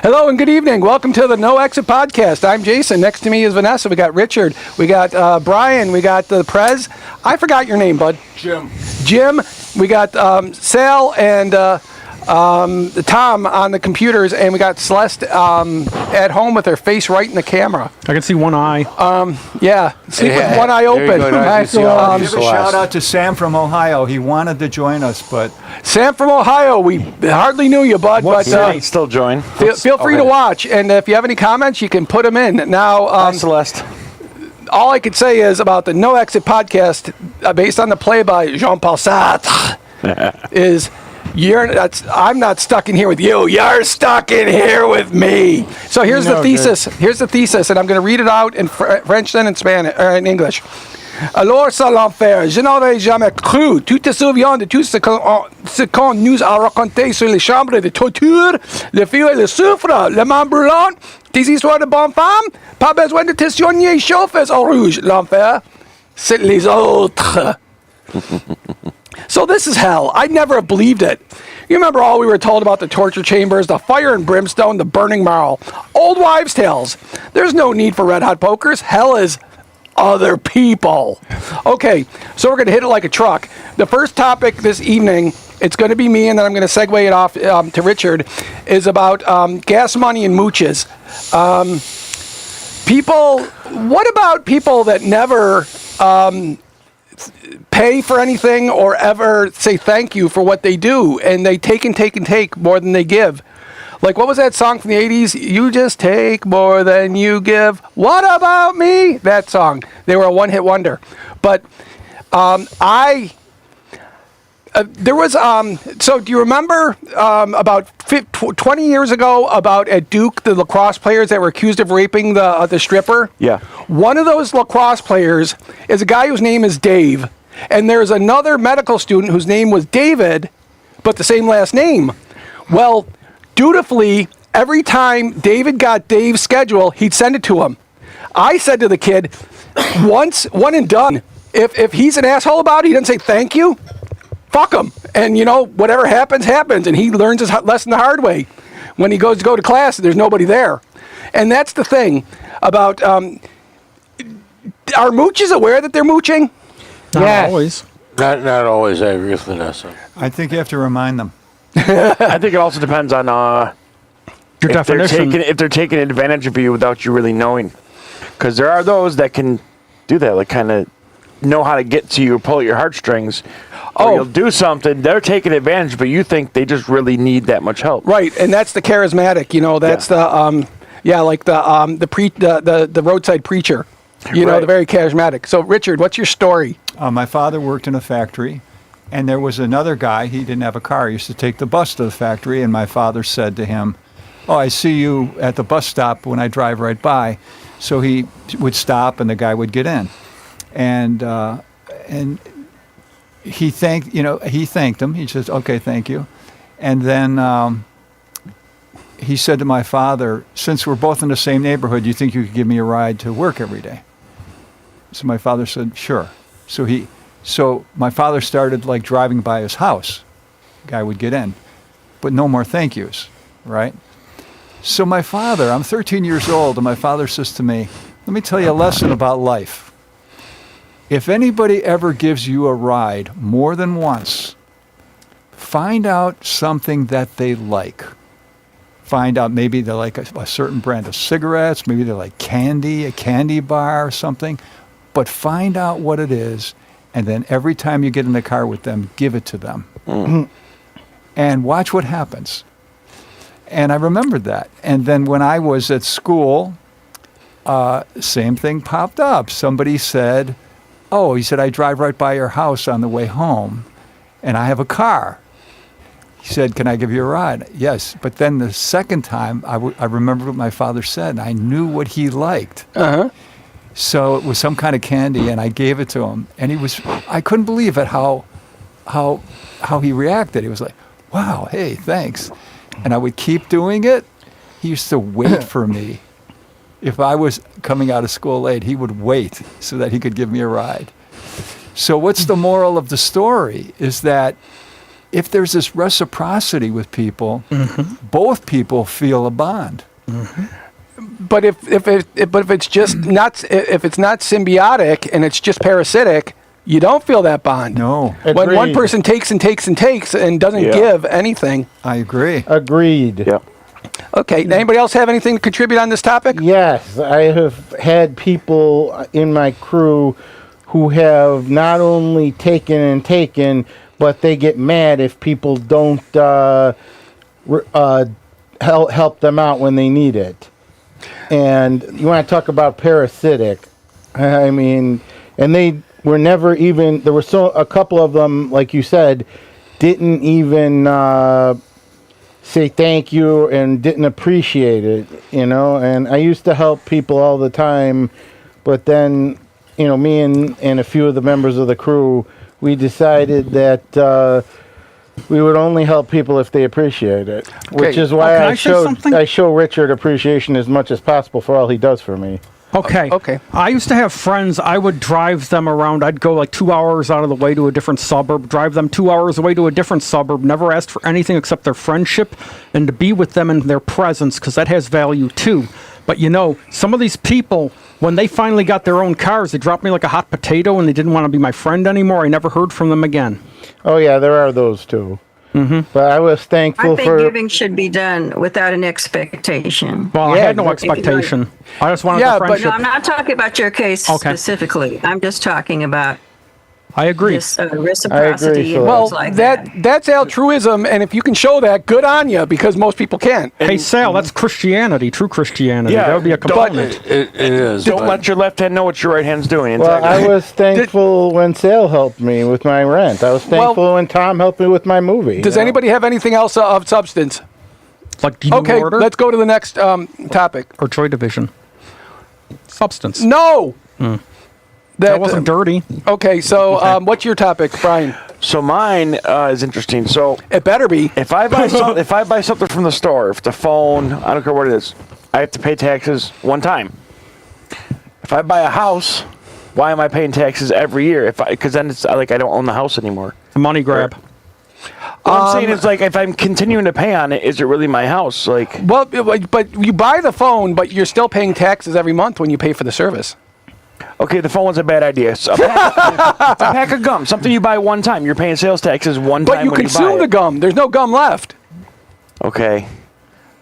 Hello and good evening. Welcome to the No Exit Podcast. I'm Jason. Next to me is Vanessa. We got Richard. We got Brian. We got the Prez. I forgot your name, bud. Jim. We got Sal and Tom on the computers, and we got Celeste at home with her face right in the camera. I can see one eye. Sleep with one eye open. Give a shout out to Sam from Ohio. He wanted to join us, but Sam from Ohio, we hardly knew you, bud. Still join. Feel free to watch, and if you have any comments, you can put them in. Now, Hi, Celeste. all I could say is about the No Exit Podcast, based on the play by Jean-Paul Sartre, is I'm not stuck in here with you. You're stuck in here with me. So here's the thesis. Here's the thesis, and I'm going to read it out in French, then in Spanish, or in English. Alors, ça l'enfer. Je n'aurais jamais cru. Tu te souviens de tout ce qu'on nous a raconté sur les chambres de torture, le feu et le soufre, le main brûlante, des histoires de bonnes femmes? Pas besoin de te soigner, chauffeurs au rouge. L'enfer, c'est les autres. So this is hell. I'd never have believed it. You remember all we were told about the torture chambers, the fire and brimstone, the burning marrow. Old wives' tales. There's no need for red hot pokers. Hell is other people. Okay, so we're going to hit it like a truck. The first topic this evening, it's going to be me, and then I'm going to segue it off to Richard, is about gas money and mooches. What about people that never pay for anything or ever say thank you for what they do, and they take and take and take more than they give? Like, what was that song from the 80s? You just take more than you give. What about me? That song. They were a one-hit wonder. But there was, so do you remember about 20 years ago about at Duke, the lacrosse players that were accused of raping the stripper? Yeah. One of those lacrosse players is a guy whose name is Dave. And there's another medical student whose name was David, but the same last name. Well, dutifully, every time David got Dave's schedule, he'd send it to him. I said to the kid, one and done. If he's an asshole about it, he doesn't say thank you, fuck him. And, whatever happens, happens. And he learns his lesson the hard way. When he goes to go to class, there's nobody there. And that's the thing about, are mooches aware that they're mooching? Not always. Not always. I agree with Vanessa. I think you have to remind them. I think it also depends on Your definition. if they're taking advantage of you without you really knowing. Because there are those that can do that, like kind of know how to get to you or pull at your heartstrings. Or you'll do something, they're taking advantage, but you think they just really need that much help. Right, and that's the charismatic. That's the the roadside preacher. The very charismatic. So, Richard, what's your story? My father worked in a factory, and there was another guy. He didn't have a car. He used to take the bus to the factory, and my father said to him, "Oh, I see you at the bus stop when I drive right by." So he would stop, and the guy would get in, and he thanked him. He says, "Okay, thank you," and then he said to my father, "Since we're both in the same neighborhood, you think you could give me a ride to work every day?" So my father said, "Sure." So my father started driving by his house. The guy would get in, but no more thank yous, right? So my father, I'm 13 years old, and my father says to me, "Let me tell you a lesson about life. If anybody ever gives you a ride more than once, find out something that they like. Find out maybe they like a certain brand of cigarettes, maybe they like candy, a candy bar or something, but find out what it is, and then every time you get in the car with them, give it to them. And watch what happens." And I remembered that. And then when I was at school, same thing popped up. Somebody said, "Oh," he said, "I drive right by your house on the way home, and I have a car." He said, "Can I give you a ride?" Yes. But then the second time, I remembered what my father said, and I knew what he liked. Uh-huh. So it was some kind of candy, and I gave it to him. And I couldn't believe it how he reacted. He was like, "Wow, hey, thanks." And I would keep doing it. He used to wait for me. If I was coming out of school late, he would wait so that he could give me a ride. So what's the moral of the story is that if there's this reciprocity with people, both people feel a bond. But if it's just not if it's not symbiotic and it's just parasitic, you don't feel that bond. No, When one Agreed. person takes and takes and takes and doesn't Yeah. give anything. I agree. Agreed. Yeah. Okay. Anybody else have anything to contribute on this topic? Yes, I have had people in my crew who have not only taken and taken, but they get mad if people don't help them out when they need it. And you want to talk about parasitic? I mean, and they were never even. There were a couple of them, like you said, didn't even say thank you and didn't appreciate it, and I used to help people all the time, but then, me and a few of the members of the crew, we decided that we would only help people if they appreciate it, which is why Can I say something? I show Richard appreciation as much as possible for all he does for me. Okay. Okay. I used to have friends. I would drive them around. I'd go like 2 hours out of the way to a different suburb, drive them 2 hours away to a different suburb, never asked for anything except their friendship and to be with them in their presence, because that has value too. But some of these people, when they finally got their own cars, they dropped me like a hot potato and they didn't want to be my friend anymore. I never heard from them again. Oh yeah, there are those too. But I was thankful I think for. giving should be done without an expectation. Well, I Yeah, had no exactly. expectation. I just wanted Yeah, the but- friendship. No, I'm not talking about your case Okay. specifically. I'm just talking about I agree. this reciprocity Phil. and Well, things like that. that's altruism, and if you can show that, good on you, because most people can't. Hey, Sal, that's Christianity, true Christianity. Yeah, That would be a don't- component. It is. Don't but let your left hand know what your right hand's doing. Well, I was thankful when Sale helped me with my rent. I was thankful when Tom helped me with my movie. Does anybody have anything else of substance? Like, do you Okay, order let's go to the next topic. or Joy Division? Substance. No. That wasn't dirty. Okay, so what's your topic, Brian? So mine is interesting. So It better be. if I buy something from the store, if it's a phone, I don't care what it is, I have to pay taxes one time. If I buy a house, why am I paying taxes every year? Because then it's like I don't own the house anymore. A money grab. What I'm saying is, like, if I'm continuing to pay on it, is it really my house? Like, Well, but you buy the phone, but you're still paying taxes every month when you pay for the service. okay, the phone's a bad idea. So a pack of gum, something you buy one time, you're paying sales taxes one But time you when consume you buy the it. gum. There's no gum left. Okay.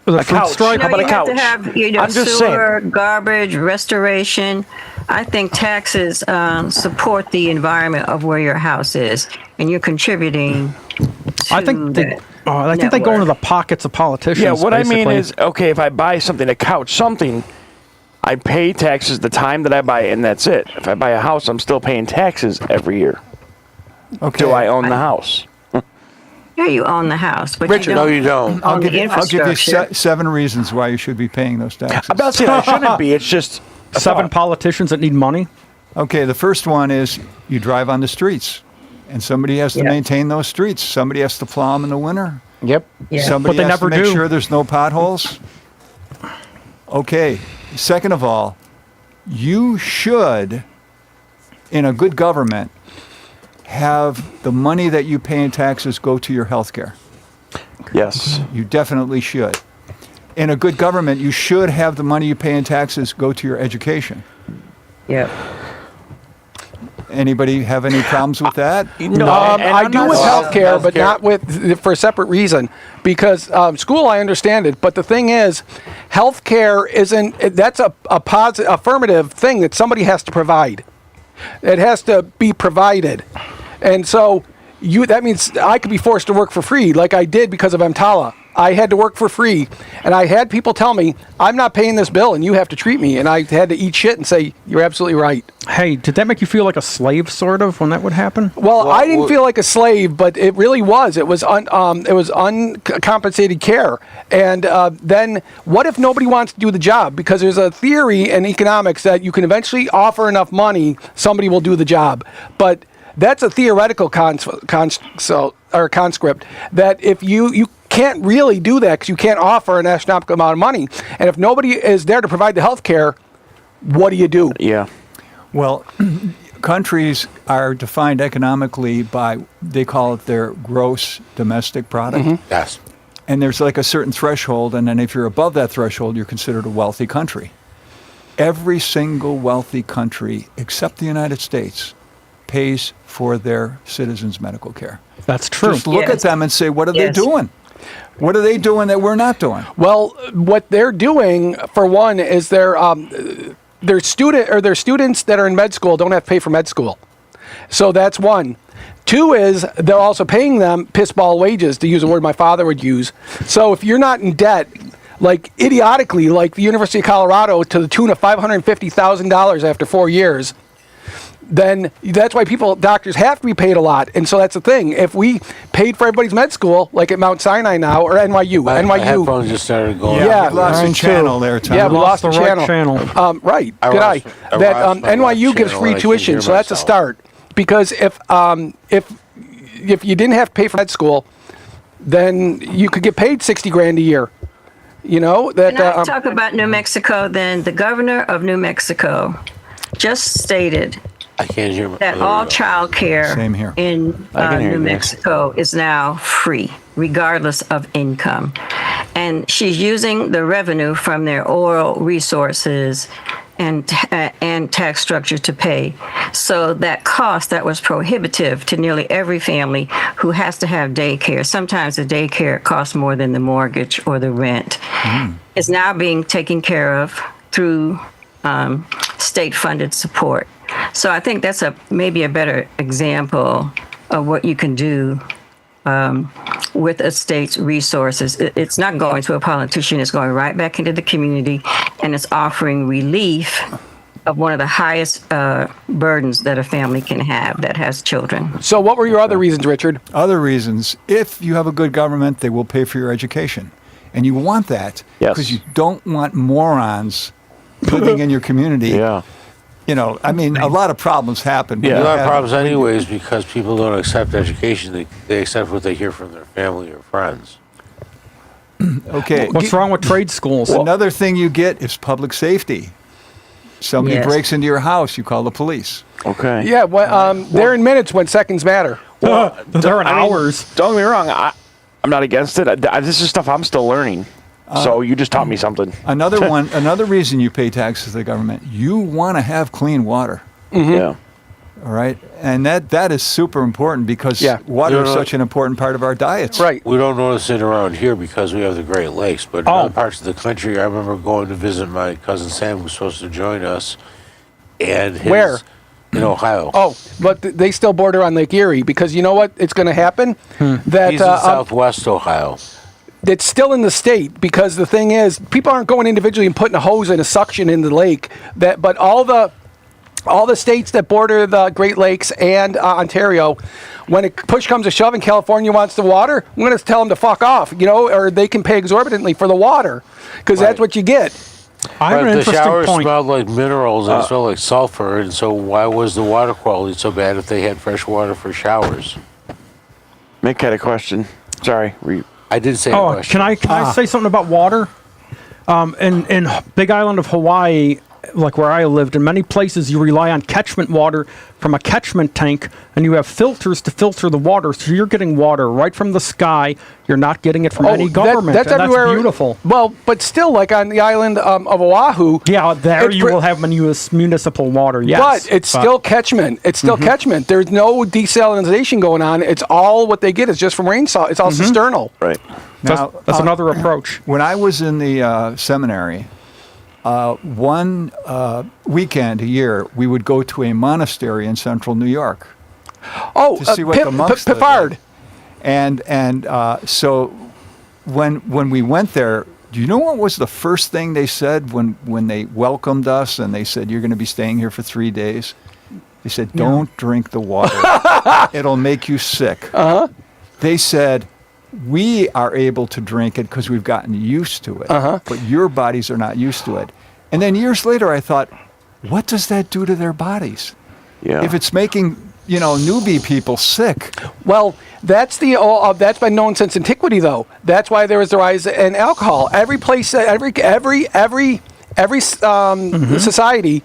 With A couch. stripe. How about a you have to couch? have, I'm just sewer, garbage, restoration. I think taxes support the environment of where your house is, and you're contributing to I think they go network. into the pockets of politicians. Yeah, what I mean basically. is, okay, if I buy something, a couch, something, I pay taxes the time that I buy it, and that's it. If I buy a house, I'm still paying taxes every year. Okay. Do I own the house? Yeah, you own the house, but Richard, you No, don't you don't. own the I'll give you infrastructure. 7 reasons why you should be paying those taxes. I'm not saying I shouldn't be. It's just a 7 thought. politicians that need money. Okay, the first one is you drive on the streets, and somebody has to Yeah. maintain those streets. Somebody has to plow them in the winter. Yep. Yeah. Somebody But they has to never make do. sure there's no potholes. Okay, second of all, you should, in a good government, have the money that you pay in taxes go to your health care. Yes. You definitely should. In a good government, you should have the money you pay in taxes go to your education. Yep. Anybody have any problems with that? No, I do with Well, healthcare, but healthcare. not with for a separate reason. Because school, I understand it, but the thing is, healthcare isn't. That's a positive, affirmative thing that somebody has to provide. It has to be provided, and so that means I could be forced to work for free, like I did because of EMTALA. I had to work for free, and I had people tell me, "I'm not paying this bill, and you have to treat me." And I had to eat shit and say, "You're absolutely right." Hey, did that make you feel like a slave, sort of, when that would happen? Well, I didn't feel like a slave, but it really was. It was uncompensated care. And then, what if nobody wants to do the job? Because there's a theory in economics that you can eventually offer enough money, somebody will do the job. But that's a theoretical conscript that if you can't really do that because you can't offer an astronomical amount of money. And if nobody is there to provide the health care, what do you do? Yeah. Well, countries are defined economically by, they call it their gross domestic product. Yes. And there's like a certain threshold, and then if you're above that threshold, you're considered a wealthy country. Every single wealthy country, except the United States, pays for their citizens' medical care. That's true. Just look at Yes. them and say, what are they Yes. doing? What are they doing that we're not doing? Well, what they're doing, for one, is their students that are in med school don't have to pay for med school. So that's one. Two is they're also paying them pissball wages, to use a word my father would use. So if you're not in debt, like idiotically, like the University of Colorado, to the tune of $550,000 after 4 years, then that's why doctors have to be paid a lot. And so that's the thing. If we paid for everybody's med school, like at Mount Sinai now, or NYU, My NYU. headphones just started going. Yeah. we lost mine the channel there, Tom. Yeah, we lost the right channel. channel. Right. I Good eye. lost- I That lost my NYU left gives channel free and I can tuition, hear so that's a myself. start. Because if you didn't have to pay for med school, then you could get paid $60,000 a year. You know that. Can I talk about New Mexico then? The governor of New Mexico just stated I can't hear. that all child care Same here. in I can hear New you, Nancy. Mexico is now free, regardless of income. And she's using the revenue from their oil resources and tax structure to pay. So that cost that was prohibitive to nearly every family who has to have daycare, sometimes the daycare costs more than the mortgage or the rent, is now being taken care of through state-funded support. So I think that's maybe a better example of what you can do with a state's resources. It's not going to a politician, it's going right back into the community, and it's offering relief of one of the highest burdens that a family can have that has children. So what were your other reasons, Richard? Other reasons, if you have a good government, they will pay for your education. And you want that Yes. because you don't want morons living in your community. Yeah. You know, I mean, a lot of problems happen. when Yeah. You you have have- problems anyways because people don't accept education. They accept what they hear from their family or friends. Okay. What's wrong with trade schools? Another thing you get is public safety. Somebody Yes. breaks into your house, you call the police. Okay. Yeah, they're in minutes when seconds matter. They're in hours. Don't get me wrong. I'm not against it. This is stuff I'm still learning. So you just taught me something. Another reason you pay taxes to the government, you want to have clean water. Yeah. All right, and that is super important because Yeah. water You is know- such an important part of our diets. Right. We don't notice it around here because we have the Great Lakes, but in Oh. other parts of the country, I remember going to visit my cousin Sam, who was supposed to join us, and Where? In Ohio. Oh, but they still border on Lake Erie because you know what? It's going to happen. That He's in Southwest Ohio. it's still in the state because the thing is, people aren't going individually and putting a hose and a suction in the lake. But all the states that border the Great Lakes and Ontario, when push comes to shove and California wants the water, I'm going to tell them to fuck off, you know, or they can pay exorbitantly for the water because that's what you get. I have But an the interesting showers point. smelled like minerals and smelled like sulfur, and so why was the water quality so bad if they had fresh water for showers? Mick had a question. Sorry. I did say a Oh, question. can I say something about water? In Big Island of Hawaii, like where I lived, in many places you rely on catchment water from a catchment tank, and you have filters to filter the water, so you're getting water right from the sky. You're not getting it from any government. That's and everywhere. That's beautiful. Well, but still, like on the island of Oahu. Yeah, there it's you will have municipal water. Yes, But it's still catchment. It's still catchment. There's no desalinization going on. It's all what they get is just from rainfall. It's all cisternal. Right. That's another approach. When I was in the seminary, one weekend a year, we would go to a monastery in central New York. Oh, To see what the monks lived Piffard. like. And so when we went there, do you know what was the first thing they said when they welcomed us and they said, you're going to be staying here for 3 days? They said, don't drink the water. It'll make you sick. They said, we are able to drink it because we've gotten used to it, but your bodies are not used to it. And then years later, I thought, what does that do to their bodies? Yeah. If it's making, newbie people sick. Well, that's that's been known since antiquity, though. That's why there was the rise in alcohol. Every place, every society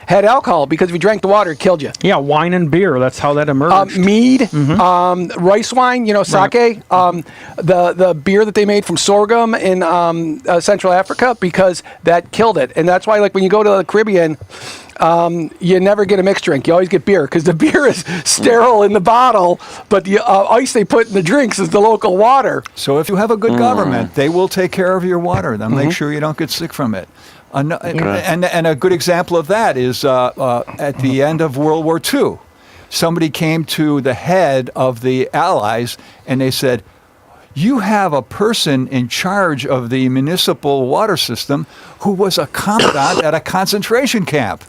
had alcohol because if you drank the water, it killed you. Yeah, wine and beer. That's how that emerged. Mead, rice wine, sake, the beer that they made from sorghum in Central Africa, because that killed it. And that's why, like, when you go to the Caribbean, you never get a mixed drink. You always get beer because the beer is sterile in the bottle, but the ice they put in the drinks is the local water. So if you have a good government, they will take care of your water. They'll make sure you don't get sick from it. And a good example of that is at the end of World War II. Somebody came to the head of the Allies and they said, you have a person in charge of the municipal water system who was a commandant at a concentration camp.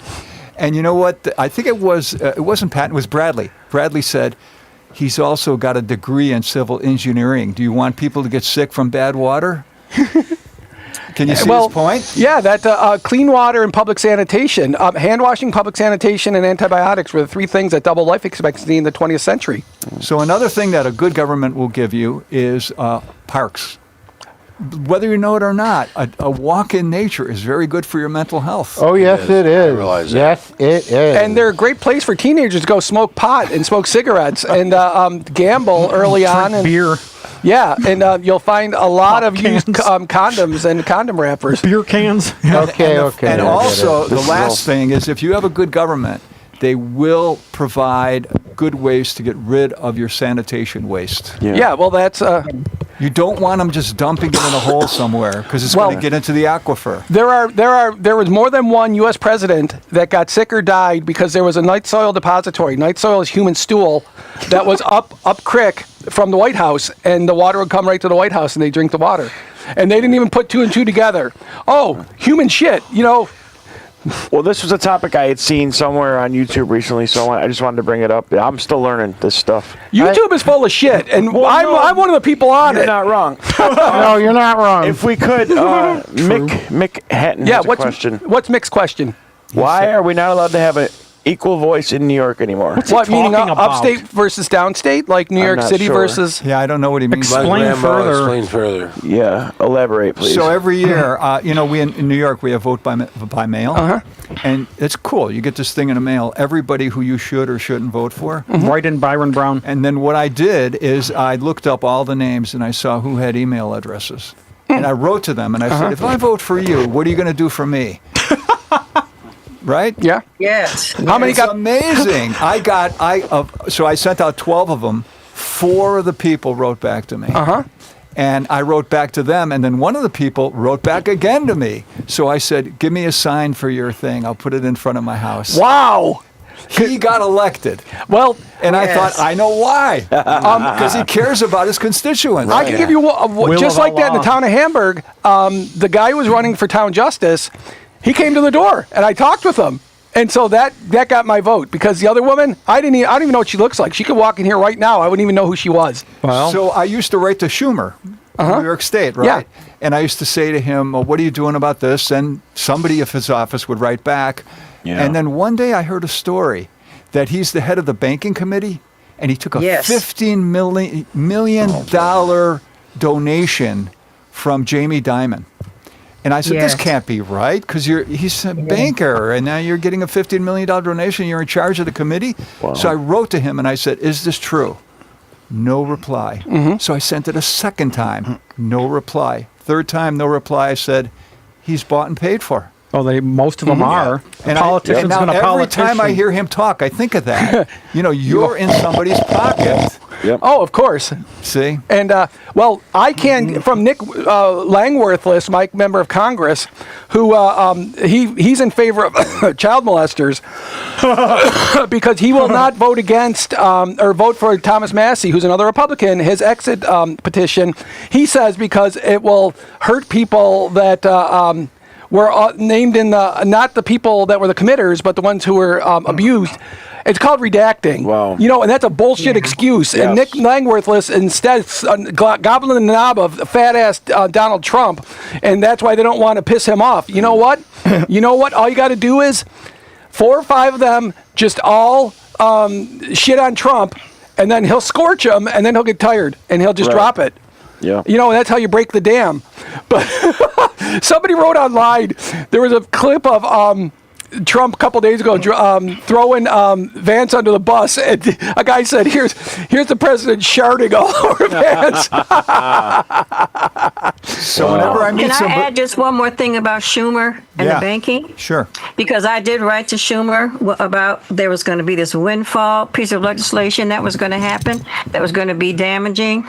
And you know what? I think it wasn't Patton, it was Bradley. Bradley said, he's also got a degree in civil engineering. Do you want people to get sick from bad water? Can you see his point? Yeah, that clean water and public sanitation, hand washing, public sanitation, and antibiotics were the three things that doubled life expectancy in the 20th century. So another thing that a good government will give you is parks. Whether you know it or not, a walk in nature is very good for your mental health. Oh, yes, it I is. realize that. Yes, it is. And they're a great place for teenagers to go smoke pot and smoke cigarettes and gamble early on. Drink And beer. yeah, and you'll find a lot of Cans. used condoms and condom wrappers. Beer cans. Okay, and okay. And I get also, it. the last thing is if you have a good government, they will provide good ways to get rid of your sanitation waste. Yeah, well, that's You don't want them just dumping it in a hole somewhere because it's going Well- to get into the aquifer. there was more than one U.S. president that got sick or died because there was a night soil depository. Night soil is human stool that was up creek from the White House, and the water would come right to the White House, and they drink the water, and they didn't even put two and two together. Oh, human shit, Well, this was a topic I had seen somewhere on YouTube recently, so I just wanted to bring it up. I'm still learning this stuff. YouTube is full of shit, and I'm one of the people on You're it. not wrong. No, you're not wrong. If we could, Mick Hatton Yeah, has a question. what's Mick's question? Why are we not allowed to have an equal voice in New York anymore? What, meaning talking about? upstate versus downstate, like New I'm York not City sure. versus? Yeah, I don't know what he means by Explain that. Rambo, further. explain further. Yeah, elaborate, please. So every year, we in New York, we have vote by mail. And it's cool. You get this thing in the mail, everybody who you should or shouldn't vote for. Right in Byron Brown. And then what I did is I looked up all the names and I saw who had email addresses. And I wrote to them and I said, if I vote for you, what are you going to do for me? Right? Yeah. Yes. How many It's got? amazing. So I sent out 12 of them. 4 of the people wrote back to me. And I wrote back to them, and then one of the people wrote back again to me. So I said, give me a sign for your thing. I'll put it in front of my house. Wow. He got elected. Well, And I Yes. thought, I know why. Because he cares about his constituents. I can give you just of like that in the Allah. town of Hamburg. The guy who was running for town justice, he came to the door, and I talked with him. And so that got my vote, because the other woman, I don't even know what she looks like. She could walk in here right now. I wouldn't even know who she was. Well, So I used to write to Schumer, New York State, right? Yeah. And I used to say to him, well, what are you doing about this? And somebody of his office would write back. Yeah. And then one day I heard a story that he's the head of the banking committee, and he took a Yes. $15 million donation from Jamie Dimon. And I said, this Yes. can't be right, because he's a banker, and now you're getting a $15 million donation. You're in charge of the committee. Wow. So I wrote to him, and I said, is this true? No reply. So I sent it a second time. No reply. Third time, no reply. I said, he's bought and paid for. most of them are. And Politicians now going to every politician. time I hear him talk, I think of that. You're in somebody's pocket. Oh, of course. See? And, I can, from Nick Langworthless, my member of Congress, who he's in favor of child molesters because he will not vote against or vote for Thomas Massey, who's another Republican, his exit petition. He says because it will hurt people that were named in not the people that were the committers, but the ones who were abused. It's called redacting. Wow. And that's a bullshit excuse. And Yes. Nick Langworthless instead gobbling the knob of fat-ass Donald Trump, and that's why they don't want to piss him off. You know what? All you got to do is 4 or 5 of them just all shit on Trump, and then he'll scorch them, and then he'll get tired, and he'll just Right. drop it. Yeah. That's how you break the dam. But somebody wrote online, there was a clip of Trump a couple days ago throwing Vance under the bus, and a guy said, "Here's the president sharding all over Vance." So whenever I meet Can I somebody, add just one more thing about Schumer and Yeah. the banking? sure. Because I did write to Schumer about there was going to be this windfall piece of legislation that was going to happen, that was going to be damaging.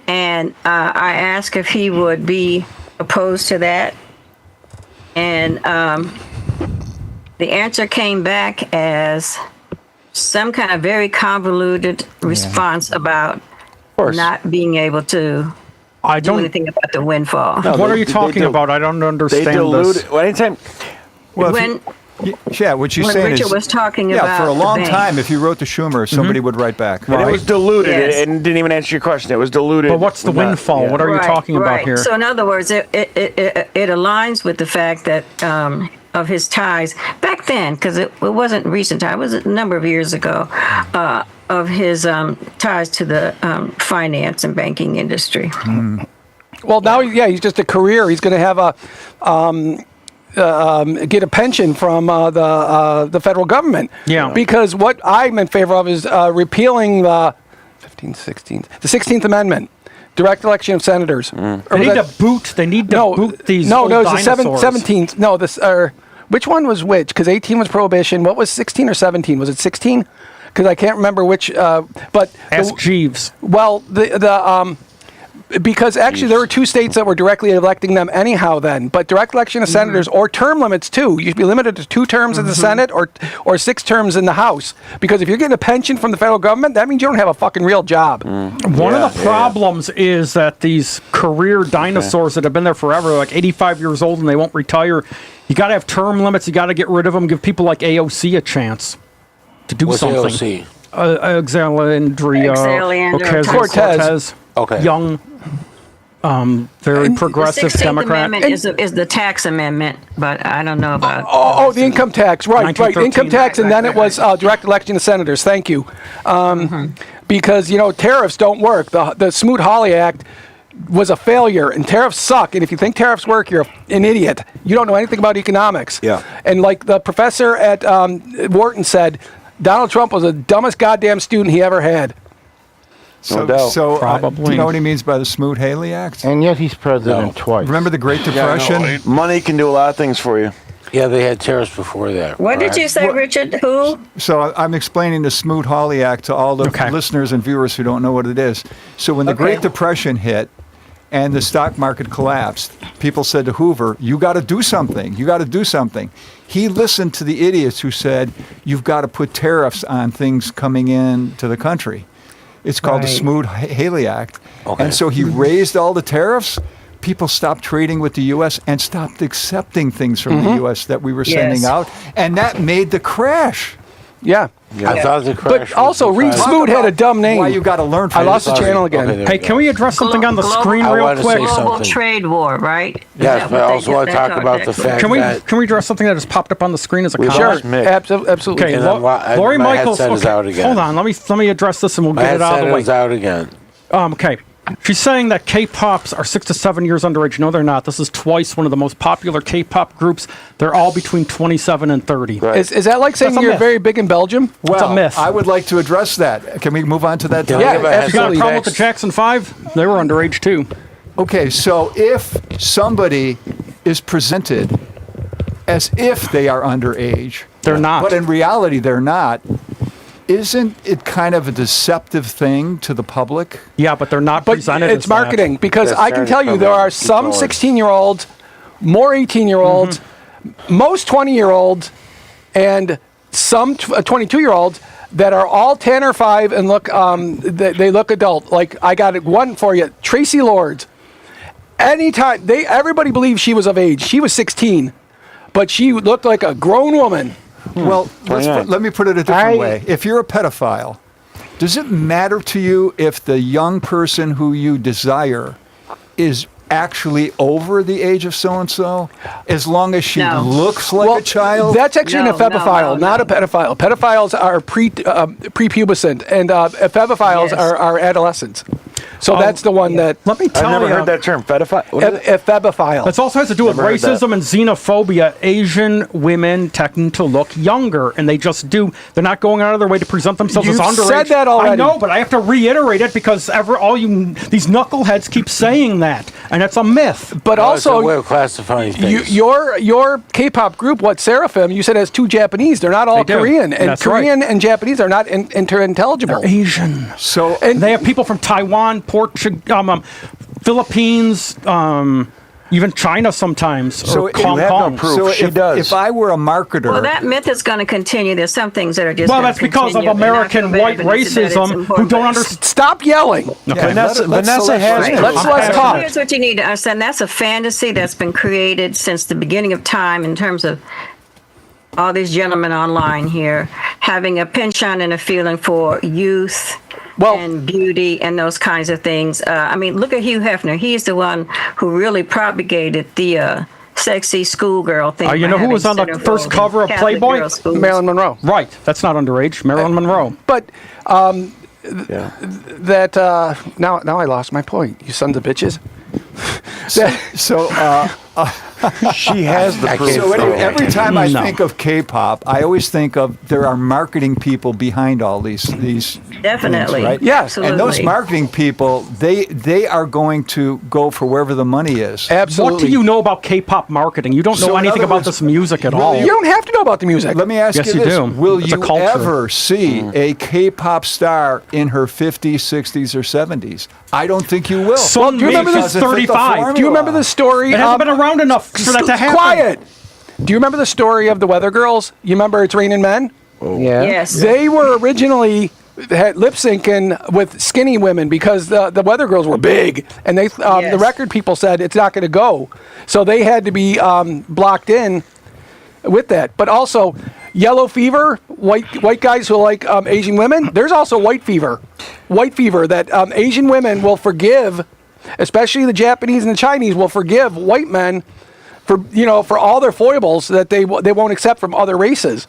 And I asked if he would be opposed to that. And the answer came back as some kind of very convoluted response about not being able to I do don't. anything about the windfall. What are you they talking do- about? I don't They understand dilute this. well, anytime. Well, if When yeah, what she's when saying Richard is, was talking yeah, about for a the long bank. time, if you wrote to Schumer, somebody would write back. And it was diluted. Yes. It didn't even answer your question. It was diluted. But what's the with not- windfall? yeah. What are you talking about here? So in other words, it aligns with the fact that of his ties back then, because it wasn't recent time, it was a number of years ago, of his ties to the finance and banking industry. Well, now, he's just a career. He's going to have get a pension from the federal government. Yeah. Because what I'm in favor of is repealing the 16th Amendment, direct election of senators. Or They was need that- to boot. They need to boot these. No, old no, it was the dinosaurs. 17th. No, which one was which? Because 18 was prohibition. What was 16 or 17? Was it 16? Because I can't remember which. But Ask Jeeves. well, because actually there were two states that were directly electing them anyhow then, but direct election of senators or term limits too. You should be limited to 2 terms in the Senate or 6 terms in the House. Because if you're getting a pension from the federal government, that means you don't have a fucking real job. One of the problems is that these career dinosaurs that have been there forever, like 85 years old, and they won't retire. You got to have term limits. You got to get rid of them. Give people like AOC a chance to do What's something. AOC? Alexandria Alexandria Ocasio-Cortez, Okay. young, very The progressive 16th Democrat. Amendment is the tax amendment, but I don't know about. Oh, the income tax, right, 1913. income tax, and then it was direct election of senators. Thank you. Because, tariffs don't work. The Smoot-Hawley Act was a failure, and tariffs suck. And if you think tariffs work, you're an idiot. You don't know anything about economics. Yeah. And like the professor at Wharton said, Donald Trump was the dumbest goddamn student he ever had. So, doubt. do you Probably. know what he means by the Smoot-Hawley Act? And yet he's president twice. Remember the Great Depression? Money can do a lot of things for you. Yeah, they had tariffs before that. What did you say, Richard? Who? So I'm explaining the Smoot-Hawley Act to all the Okay. listeners and viewers who don't know what it is. So when the Okay. Great Depression hit and the stock market collapsed, people said to Hoover, "You got to do something. You got to do something." He listened to the idiots who said, "You've got to put tariffs on things coming in to the country." It's called the Right. Smoot-Hawley Act. Okay. And so he raised all the tariffs. People stopped trading with the U.S. and stopped accepting things from the U.S. that we were sending Yes. out. And that made the crash. Yeah. I thought the crash But also, was Reed because- Smoot had a dumb name. Why you got to learn from I lost the this. channel again. Okay, there Hey, we can go. we address something on the screen I real wanted to quick? say Global something. trade war, right? Is Yes, that but I what they also get want to that talk called about the that? fact Can we that address something that just popped up on the screen as a We comment? lost Mick. Absolutely. Okay, And then Lori my Michaels. headset is Okay, out again. hold on. Let me address this and we'll my get it out of headset the way. is out again. Okay. She's saying that K-pops are 6 to 7 years underage. No, they're not. This is Twice, one of the most popular K-pop groups. They're all between 27 and 30. Right. Is that like saying That's a you're myth. very big in Belgium? It's a myth. I would like to address that. Can we move on to that? Can Yeah, we give a You got a absolutely. problem with the Jackson 5? They were underage too. Okay, so if somebody is presented as if they are underage, They're not. but in reality they're not, isn't it kind of a deceptive thing to the public? Yeah, but they're not But presented it's as that. marketing because That's I can very tell you there are Keep some going. 16-year-olds, more 18-year-olds, most 20-year-olds, and some 22-year-olds that are all 10 or 5 and look they look adult. Like I got one for you, Tracy Lords. Anytime everybody believes she was of age. She was 16, but she looked like a grown woman. Well, 29. let me put it a different way. If you're a pedophile, does it matter to you if the young person who you desire is actually over the age of so-and-so, as long as she No. looks like Well, a child? that's actually No, a pedophile, no, not a pedophile. Pedophiles are prepubescent, and pedophiles Yes. are adolescents. So that's the one that Let me I've tell never you. heard that term. Pedophile. What is it? ephebophile. That also has to do with Never heard that. racism and xenophobia. Asian women tend to look younger, and they just do. They're not going out of their way to present themselves You've as underage. said that already. I know, but I have to reiterate it because these knuckleheads keep saying that, and it's a myth. But Well, it's a way also, of classifying things. your K-pop group, what Seraphim, you said has 2 Japanese. They're not all They do. Korean, and That's right. Korean and Japanese are not interintelligible. They're Asian. So And They have people from Taiwan, Portugal, Philippines, even China sometimes, So or you Hong have no Kong. proof. So She if, does. if I were a marketer, Well, that myth is going to continue. There's some things that are just Well, gonna that's because of continue and not American feel white bad, but it's that it's racism who important. don't But understand. Stop yelling. Yeah, Vanessa let has Celeste finish. Let's talk. Here's what you need to understand. That's a fantasy that's been created since the beginning of time in terms of all these gentlemen online here having a penchant and a feeling for youth Well- and beauty and those kinds of things. I mean, look at Hugh Hefner. He's the one who really propagated the sexy schoolgirl thing. You by know who having was on the centerfold first in cover of Catholic Playboy? girls' schools. Marilyn Monroe. Right, that's not underage. Marilyn Monroe. But Yeah. that now I lost my point. You sons of bitches. so She has the I proof. can't So throw every it. time I No. think of K-pop, I always think of there are marketing people behind all these Definitely. things, right? Yes, And those Absolutely. marketing people, they are going to go for wherever the money is. Absolutely. What do you know about K-pop marketing? You don't So know in anything other about words, this music at will all. You don't have to know about the music. Let me ask Yes, you you this: do. will It's a you culture. ever see a K-pop star in her 50s, 60s, or 70s? I don't think you will. Well, do you remember Because this it fit the 35? Do you remember the story? It hasn't been around enough for that to happen. Quiet. Do you remember the story of the Weather Girls? You remember It's Raining Men? Yeah. Yes. They were originally had lip syncing with skinny women because the Weather Girls were big, and they the Yes. record people said it's not going to go, so they had to be blocked in with that. But also, yellow fever, white guys who like Asian women. There's also white fever that Asian women will forgive, especially the Japanese and the Chinese will forgive white men for all their foibles that they won't accept from other races.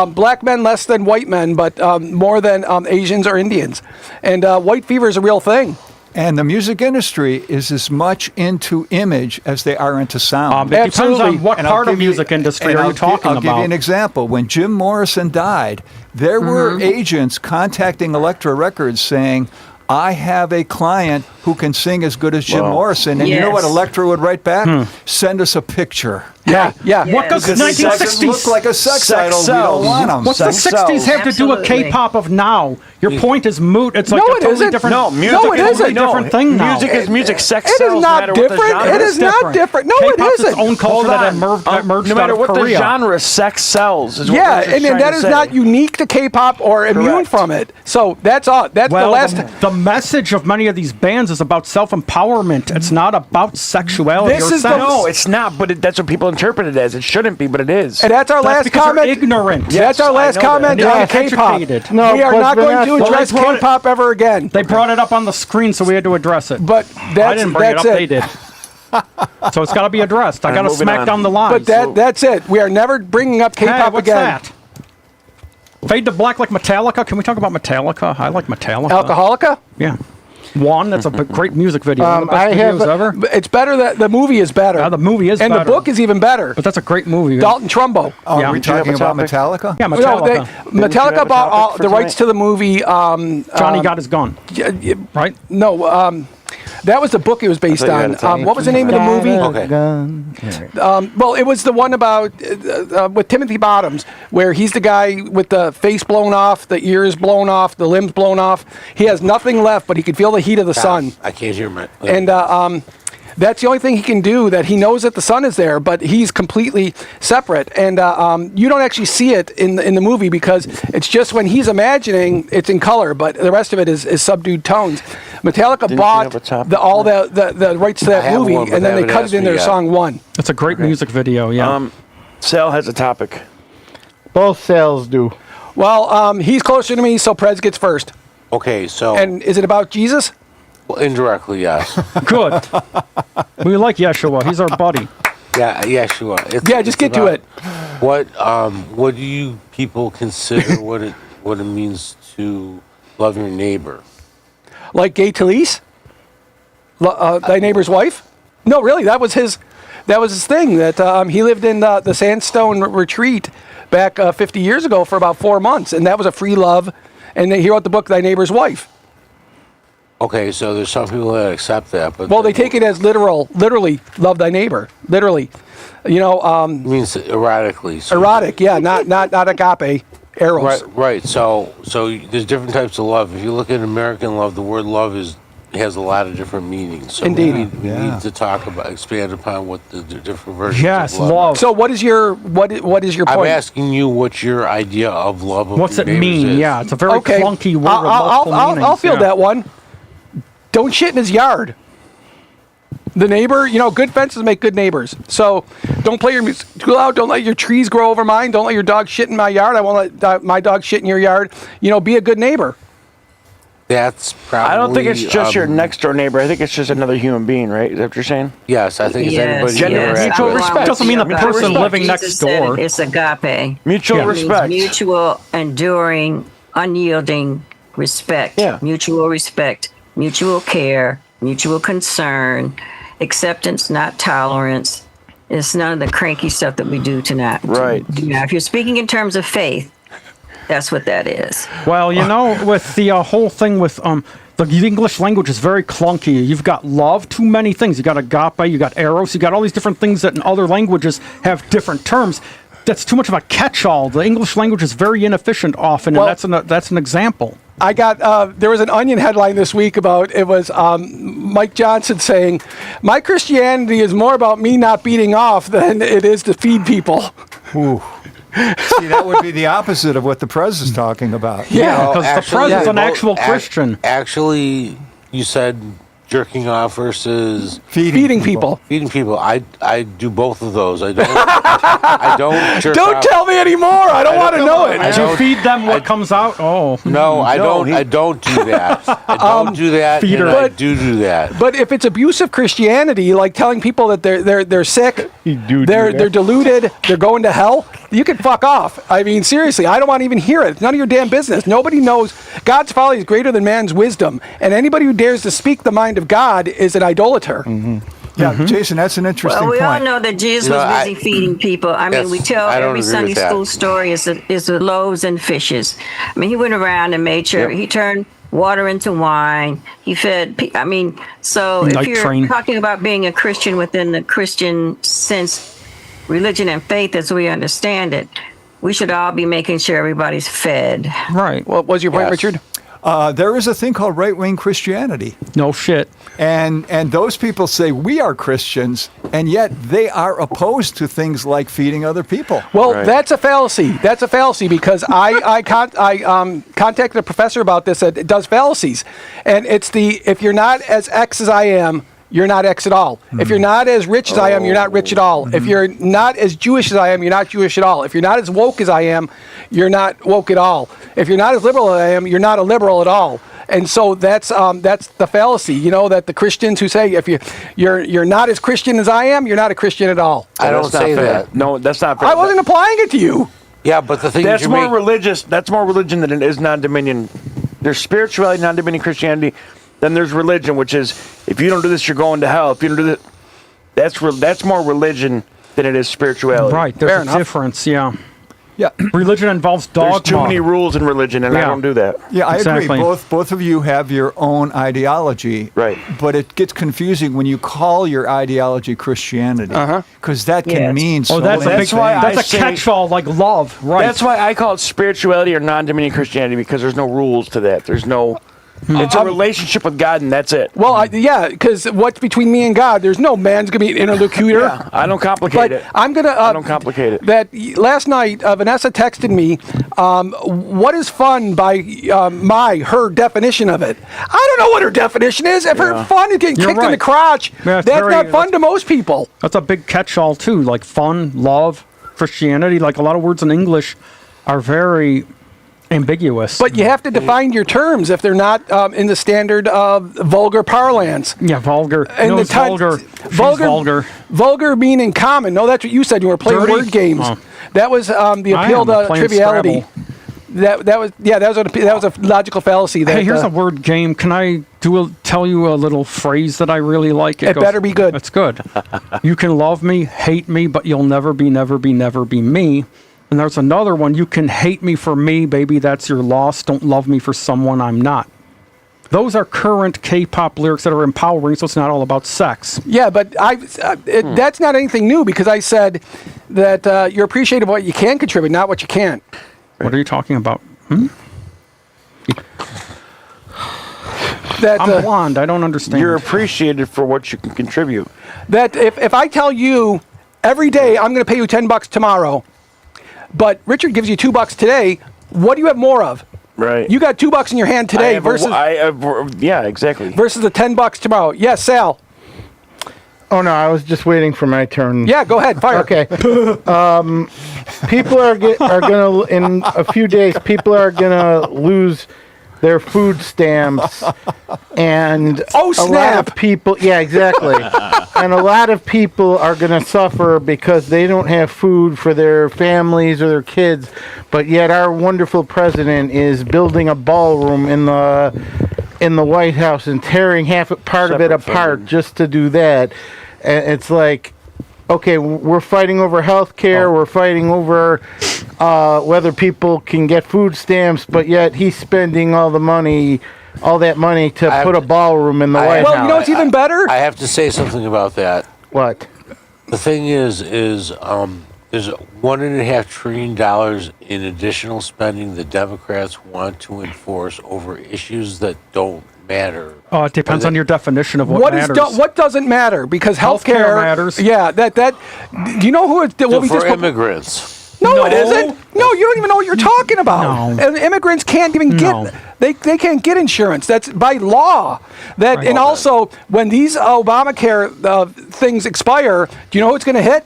Black men less than white men, but more than Asians or Indians. And white fever is a real thing. And the music industry is as much into image as they are into sound. It depends Absolutely. on what And I'll part of give you- music industry and are I'll you talking I'll give you an about? example. When Jim Morrison died, there were agents contacting Elektra Records saying, I have a client who can sing as good as Jim Wow. Morrison. And you know what Yes. Elektra would write back? Send us a picture. Yeah. What does Yes. Because it doesn't 1960s look like a sex Sex idol. We sells. don't want them. What's the Sex 60s sells. have to do with Absolutely. K-pop of now? Your point is moot. It's like No, a it totally isn't. different. No, music No, it is isn't. a different thing now. Music is music. Sex It sells is no not matter what the different. genre It is not different. No, it K-pop's its isn't. own culture Hold that on. emerged no out matter of what Korea. the genre, sex sells. Is what Yeah, we're just and trying that to is say. not unique to K-pop or immune Correct. from it. So that's all. That's Well, the last. the message of many of these bands is about self-empowerment. It's not about sexuality This or is the- sex. No, it's not. But that's what people interpret it as. It shouldn't be, but it is. And that's our That's last because comment. you're ignorant. That's our I last know that. comment You're on uneducated. K-pop. No, we are but not going to Vanessa- address Well, they brought it- K-pop ever again. They brought it up on the screen, so we had to address it. But I that's didn't bring it that's up. They did. So it's got to be addressed. I got to moving smack on. down the line. But that's it. We are never bringing up Hey, K-pop what's again. that? Fade to Black like Metallica. Can we talk about Metallica? I like Metallica. Alcoholica? Yeah. One. That's a great music video. One of the best I have videos ever. It's better that the movie is better. Yeah, the movie is and better. the book is even better. But that's a great movie. Dalton Trumbo. Oh, Yeah. are we Do you have talking a about topic? Metallica? Yeah, No, Metallica. Metallica have a bought all topic for the rights tonight? to the movie. Johnny got his gun. Right? No, that was the book it was based I thought you had on. a topic. What was the name of the movie? Okay. Well, it was the one about with Timothy Bottoms, where he's the guy with the face blown off, the ears blown off, the limbs blown off. He has nothing left, but he can feel the heat of the sun. I can't hear my. And that's the only thing he can do, that he knows that the sun is there, but he's completely separate. And you don't actually see it in the movie because it's just when he's imagining, it's in color, but the rest of it is subdued tones. Metallica you bought have a topic? all the rights to that have movie, one, but and then they they haven't cut asked it in me their yet. song One. It's a great music video, yeah. Sal has a topic. Both sales do. Well, he's closer to me, so Prez gets first. Okay, so And is it about Jesus? well, indirectly, yes. Good. We like Yeshua. He's our buddy. Yeah, sure. Yeah, just get to it. What do you people consider what it means to love your neighbor? Like Gay Talese? Thy neighbor's wife? No, really, that was his thing. That he lived in the Sandstone Retreat back 50 years ago for about 4 months, and that was a free love. And he wrote the book Thy Neighbor's Wife. Okay, so there's some people that accept that, but Well, they take it as literally, love thy neighbor, literally. You know, means erotically. So erotic, yeah, not agape, eros. Right. So there's different types of love. If you look at American love, the word love has a lot of different meanings. So Indeed. we need to expand upon what the different versions Yes, of love. love. So what is your point? I'm asking you what your idea of love of What's your it neighbors mean? is. Yeah, it's a very Okay, clunky word with multiple meanings. I'll field yeah. that one. Don't shit in his yard. The neighbor, good fences make good neighbors. So don't play your music too loud. Don't let your trees grow over mine. Don't let your dog shit in my yard. I won't let my dog shit in your yard. Be a good neighbor. That's probably. I don't think it's just your next door neighbor. I think it's just another human being, right? Is that what you're saying? Yes, I think it's anybody. Gender you interact mutual with. respect. Doesn't mean the Mutual person respect. living next Jesus said door. It's agape. Mutual Yeah. It means respect. mutual, enduring, unyielding respect. Yeah. Mutual respect, mutual care, mutual concern, acceptance, not tolerance. It's none of the cranky stuff that we do tonight. Right. Yeah, if you're speaking in terms of faith, that's what that is. Well, with the whole thing with the English language is very clunky. You've got love, too many things. You got agape, you got eros, you got all these different things that in other languages have different terms. That's too much of a catch-all. The English language is very inefficient often, Well- and that's an example. I got there was an Onion headline this week about it was Mike Johnson saying, "My Christianity is more about me not beating off than it is to feed people." Ooh. See, that would be the opposite of what the press is talking about. Yeah. Because the Actually, president's an well, actual Christian. Actually, you said jerking off versus Feeding people. feeding people. I do both of those. I don't. I don't jerk Don't off. tell me anymore. I don't want to know it. I As you don't- feed them, what comes out? Oh, No, I don't. I don't do that. I don't do that. feeder. And I But- do that. But if it's abusive Christianity, like telling people that they're sick, they're deluded, they're going to hell, you can fuck off. I mean, seriously, I don't want to even hear it. It's none of your damn business. Nobody knows. God's folly is greater than man's wisdom, and anybody who dares to speak the mind of God is an idolater. Yeah, Jason, that's an interesting Well, we all point. know that Jesus No, was busy I- feeding people. I mean, Yes, we tell I don't every agree Sunday with that. school story is the loaves and fishes. I mean, he went around and made sure he turned water into wine. He fed. I mean, so if Night you're train. talking about being a Christian within the Christian sense, religion and faith as we understand it, we should all be making sure everybody's fed. right. What was your point, Yes. Richard? There is a thing called right-wing Christianity. No shit. And those people say we are Christians, and yet they are opposed to things like feeding other people. Well, Right. that's a fallacy. That's a fallacy because I contacted a professor about this that does fallacies, and it's if you're not as X as I am, you're not X at all. If you're not as rich as I am, you're not rich at all. If you're not as Jewish as I am, you're not Jewish at all. If you're not as woke as I am, you're not woke at all. If you're not as liberal as I am, you're not a liberal at all. And so that's the fallacy, that the Christians who say if you're not as Christian as I am, you're not a Christian at all. I don't That's not say fair. that. No, that's not fair. I wasn't applying it to you. Yeah, but the thing That's is, more religious. That's more religion than it is non-dominion. There's spirituality, non-dominion Christianity. Then there's religion, which is if you don't do this, you're going to hell. If you don't do this, that's more religion than it is spirituality. Right. Fair There's a enough. difference. Yeah. Yeah, Religion involves dogma. There's too many rules in religion, and I Yeah. don't do that. yeah, I Exactly. agree. Both of you have your own ideology, Right. But it gets confusing when you call your ideology Christianity, because that can Yes. mean so Oh, that's a many big. That's why That's I a say- catch-all like love. Right. That's why I call it spirituality or non-dominion Christianity, because there's no rules to that. There's no. It's a relationship with God, and that's it. Well, because what's between me and God? There's no man's going to be an interlocutor. Yeah, I don't complicate But it. I'm going to. I don't complicate it. That last night, Vanessa texted me, what is fun by her definition of it? I don't know what her definition is. If her fun is getting You're kicked in the right. crotch, Yeah, it's that's very- not fun to most people. That's a big catch-all too. Like fun, love, Christianity. Like a lot of words in English are very ambiguous. But you have to define your terms if they're not in the standard vulgar parlance. yeah, vulgar. And no, the it's time- vulgar. She's vulgar, vulgar. vulgar meaning common. No, that's what you said. You were playing Dirty? word games. Oh. That was the I appeal am to playing triviality. Scrabble. That was a logical fallacy. That, Hey, here's a word game. Can I tell you a little phrase that I really like? It better be good. It's good. You can love me, hate me, but you'll never be me. And there's another one. You can hate me for me, baby. That's your loss. Don't love me for someone I'm not. Those are current K-pop lyrics that are empowering, so it's not all about sex. Yeah, but that's not anything new because I said that you're appreciative of what you can contribute, not what you can't. What are you talking about? That I'm blonde. I don't understand. You're appreciated for what you can contribute. that if I tell you every day I'm going to pay you $10 tomorrow, but Richard gives you $2 today, what do you have more of? Right. You got $2 in your hand today versus yeah, exactly. versus the $10 tomorrow. Yes, Sal. Oh no, I was just waiting for my turn. Yeah, go ahead. Fire. Okay. People are gonna in a few days. People are gonna lose their food stamps, and Oh, a lot snap. of people. Yeah, exactly. And a lot of people are gonna suffer because they don't have food for their families or their kids. But yet, our wonderful president is building a ballroom in the White House and tearing part of it Separate apart funding. just to do that. And it's like, okay, we're fighting over health care, we're fighting over whether people can get food stamps, but yet he's spending all that money to put a ballroom in the White Well, House. you know what's even better? I have to say something about that. What? The thing is there's $1.5 trillion in additional spending the Democrats want to enforce over issues that don't matter. Oh, it depends on your definition of what matters. What doesn't matter? Because Healthcare healthcare matters. Yeah, that do you know who it? What we For just immigrants. No, it No. isn't. No, you don't even know what you're talking about. No. And immigrants can't even No. get they can't get insurance. That's by law. That and also when these Obamacare things expire, do you know who it's going to hit?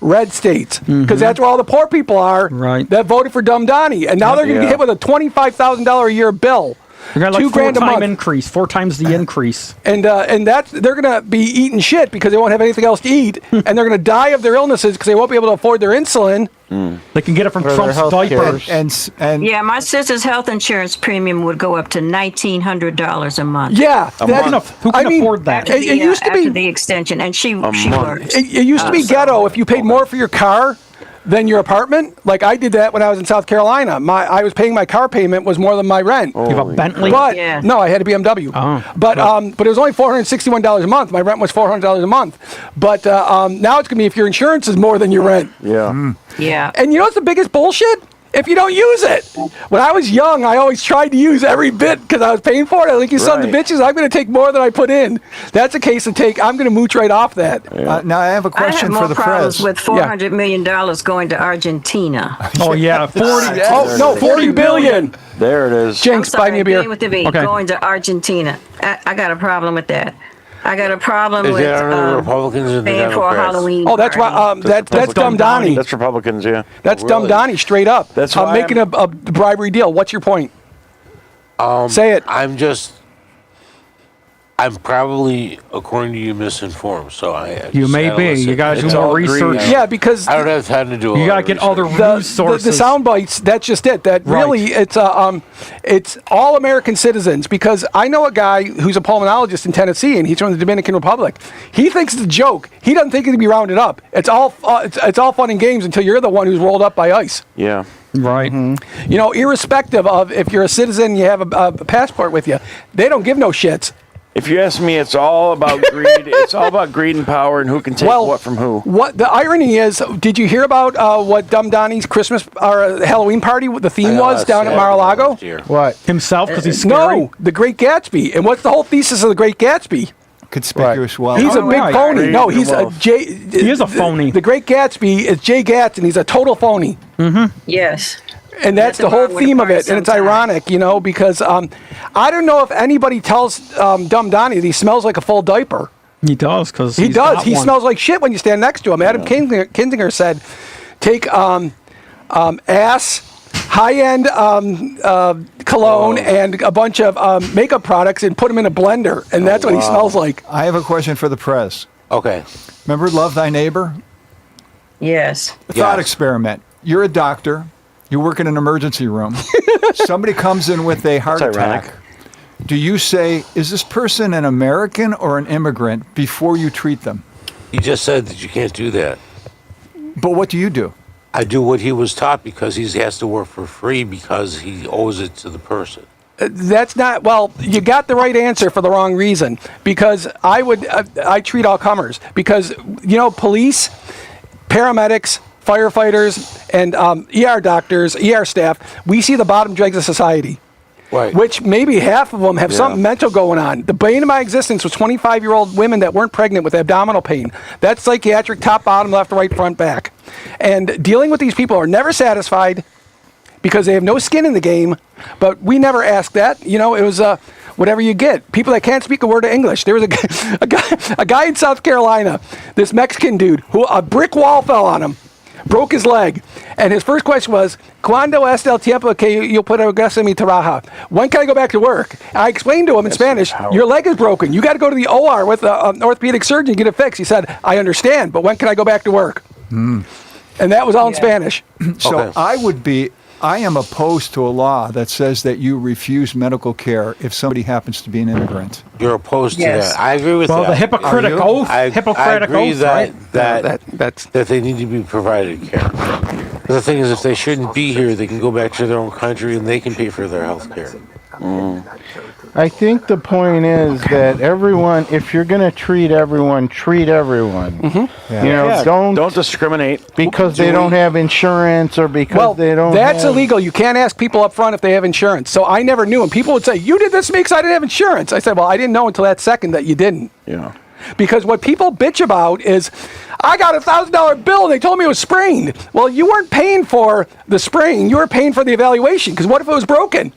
Red states, because that's where all the poor people are. Right. That voted for Dumb Donnie, and now they're going to Yeah. get hit with a $25,000 a year bill. You got like $2,000 a month. increase, 4 times the increase. And that's they're going to be eating shit because they won't have anything else to eat, and they're going to die of their illnesses because they won't be able to afford their insulin. They can get it from their Trump's health diaper. care. And Yeah, my sister's health insurance premium would go up to $1,900 a month. Yeah, Who can afford that? After It used to after be. the extension, and she month. works. It used to be ghetto if you paid more for your car than your apartment. Like I did that when I was in South Carolina. I was paying my car payment was more than my rent. You have a Bentley? But Yeah. no, I had a BMW. Oh. But it was only $461 a month. My rent was $400 a month. But now it's gonna be if your insurance is more than your rent. Yeah. Yeah. And you know what's the biggest bullshit? If you don't use it. When I was young, I always tried to use every bit because I was paying for it. I was like, you sons of Right. bitches, I'm going to take more than I put in. That's a case of I'm going to mooch right off that. now I have a I have question more for the problems press. with $400 million going to Argentina. Oh, yeah, 40. Oh, no, 40 billion. There it is. Jinx, buy me a beer. With the B, Okay. going to Argentina. I got a problem with that. I got a problem Is with that under the Republicans and the paying for a Democrats? Halloween. Oh, that's why. party. That's Dumb Donnie. That's Republicans, yeah. That's Dumb Really? Donnie, straight up. That's I'm why making a bribery deal. What's your point? Say it. I'm probably, according to you, misinformed. So You may be. You got to do It's more all green research. now. Yeah, because I don't have time to do. You all got to the get other research. news sources. the sound bites. That's just it. That Right. really, it's all American citizens. Because I know a guy who's a pulmonologist in Tennessee, and he's from the Dominican Republic. He thinks it's a joke. He doesn't think it can be rounded up. It's all it's all fun and games until you're the one who's rolled up by ICE. Yeah. Right. You know, irrespective of if you're a citizen, you have a passport with you. They don't give no shits. If you ask me, it's all about greed. It's all about greed and power and who can take what from who. What the irony is? Did you hear about what Dumb Donnie's Christmas or Halloween party? What the theme was down at Mar-a-Lago? What? Himself, because he's scary. No, The Great Gatsby. And what's the whole thesis of The Great Gatsby? Conspicuous wealth. He's a big right. phony. Great No, he's a wealth. He is a phony. The Great Gatsby is Jay Gatz, and he's a total phony. Yes. And that's the Nothing whole wrong with theme the of it. party And it's sometimes. ironic, you know, because I don't know if anybody tells Dumb Donnie that he smells like a full diaper. He does, because He does. He smells like shit when you stand next to him. Adam Kinzinger said, take ass, high-end cologne, and a bunch of makeup products and put them in a blender. And that's what he smells like. I have a question for the press. Okay. Remember Love Thy Neighbor? Yes. A thought Yes. experiment. You're a doctor. You work in an emergency room. Somebody comes in with a heart That's attack. ironic. Do you say, is this person an American or an immigrant before you treat them? He just said that you can't do that. But what do you do? I do what he was taught because he has to work for free because he owes it to the person. That's not, well, you got the right answer for the wrong reason, because I treat all comers, because, you know, police, paramedics, firefighters, and ER doctors, ER staff, we see the bottom dregs of society. Right. Which maybe half of them have something mental going on. The bane of my existence was 25-year-old women that weren't pregnant with abdominal pain. That's psychiatric, top, bottom, left, right, front, back. And dealing with these people are never satisfied because they have no skin in the game. But we never asked that. You know, it was whatever you get. People that can't speak a word of English. There was a guy in South Carolina, this Mexican dude, who a brick wall fell on him. Broke his leg. And his first question was, ¿Cuándo es el tiempo que yo puedo regresar a mi trabajo? When can I go back to work? I explained to him in Spanish, your leg is broken. You got to go to the OR with an orthopedic surgeon and get it fixed. He said, I understand, but when can I go back to work? And that was all in Spanish. So I am opposed to a law that says that you refuse medical care if somebody happens to be an immigrant. You're opposed Yes. to that. I agree with Well, that. the Hippocratic Are you? Oath. I Hippocratic agree Oath, that, right? that they need to be provided care. But the thing is, if they shouldn't be here, they can go back to their own country and they can pay for their health care. I think the point is that everyone, if you're going to treat everyone. Mm-hmm. You know, Yeah, don't discriminate. because they don't have insurance or because Well, they don't that's have, illegal. You can't ask people up front if they have insurance. So I never knew. And people would say, you did this because I didn't have insurance. I said, well, I didn't know until that second that you didn't. Yeah. Because what people bitch about is, I got a $1,000 bill and they told me it was sprained. Well, you weren't paying for the sprain. You were paying for the evaluation. Because what if it was broken?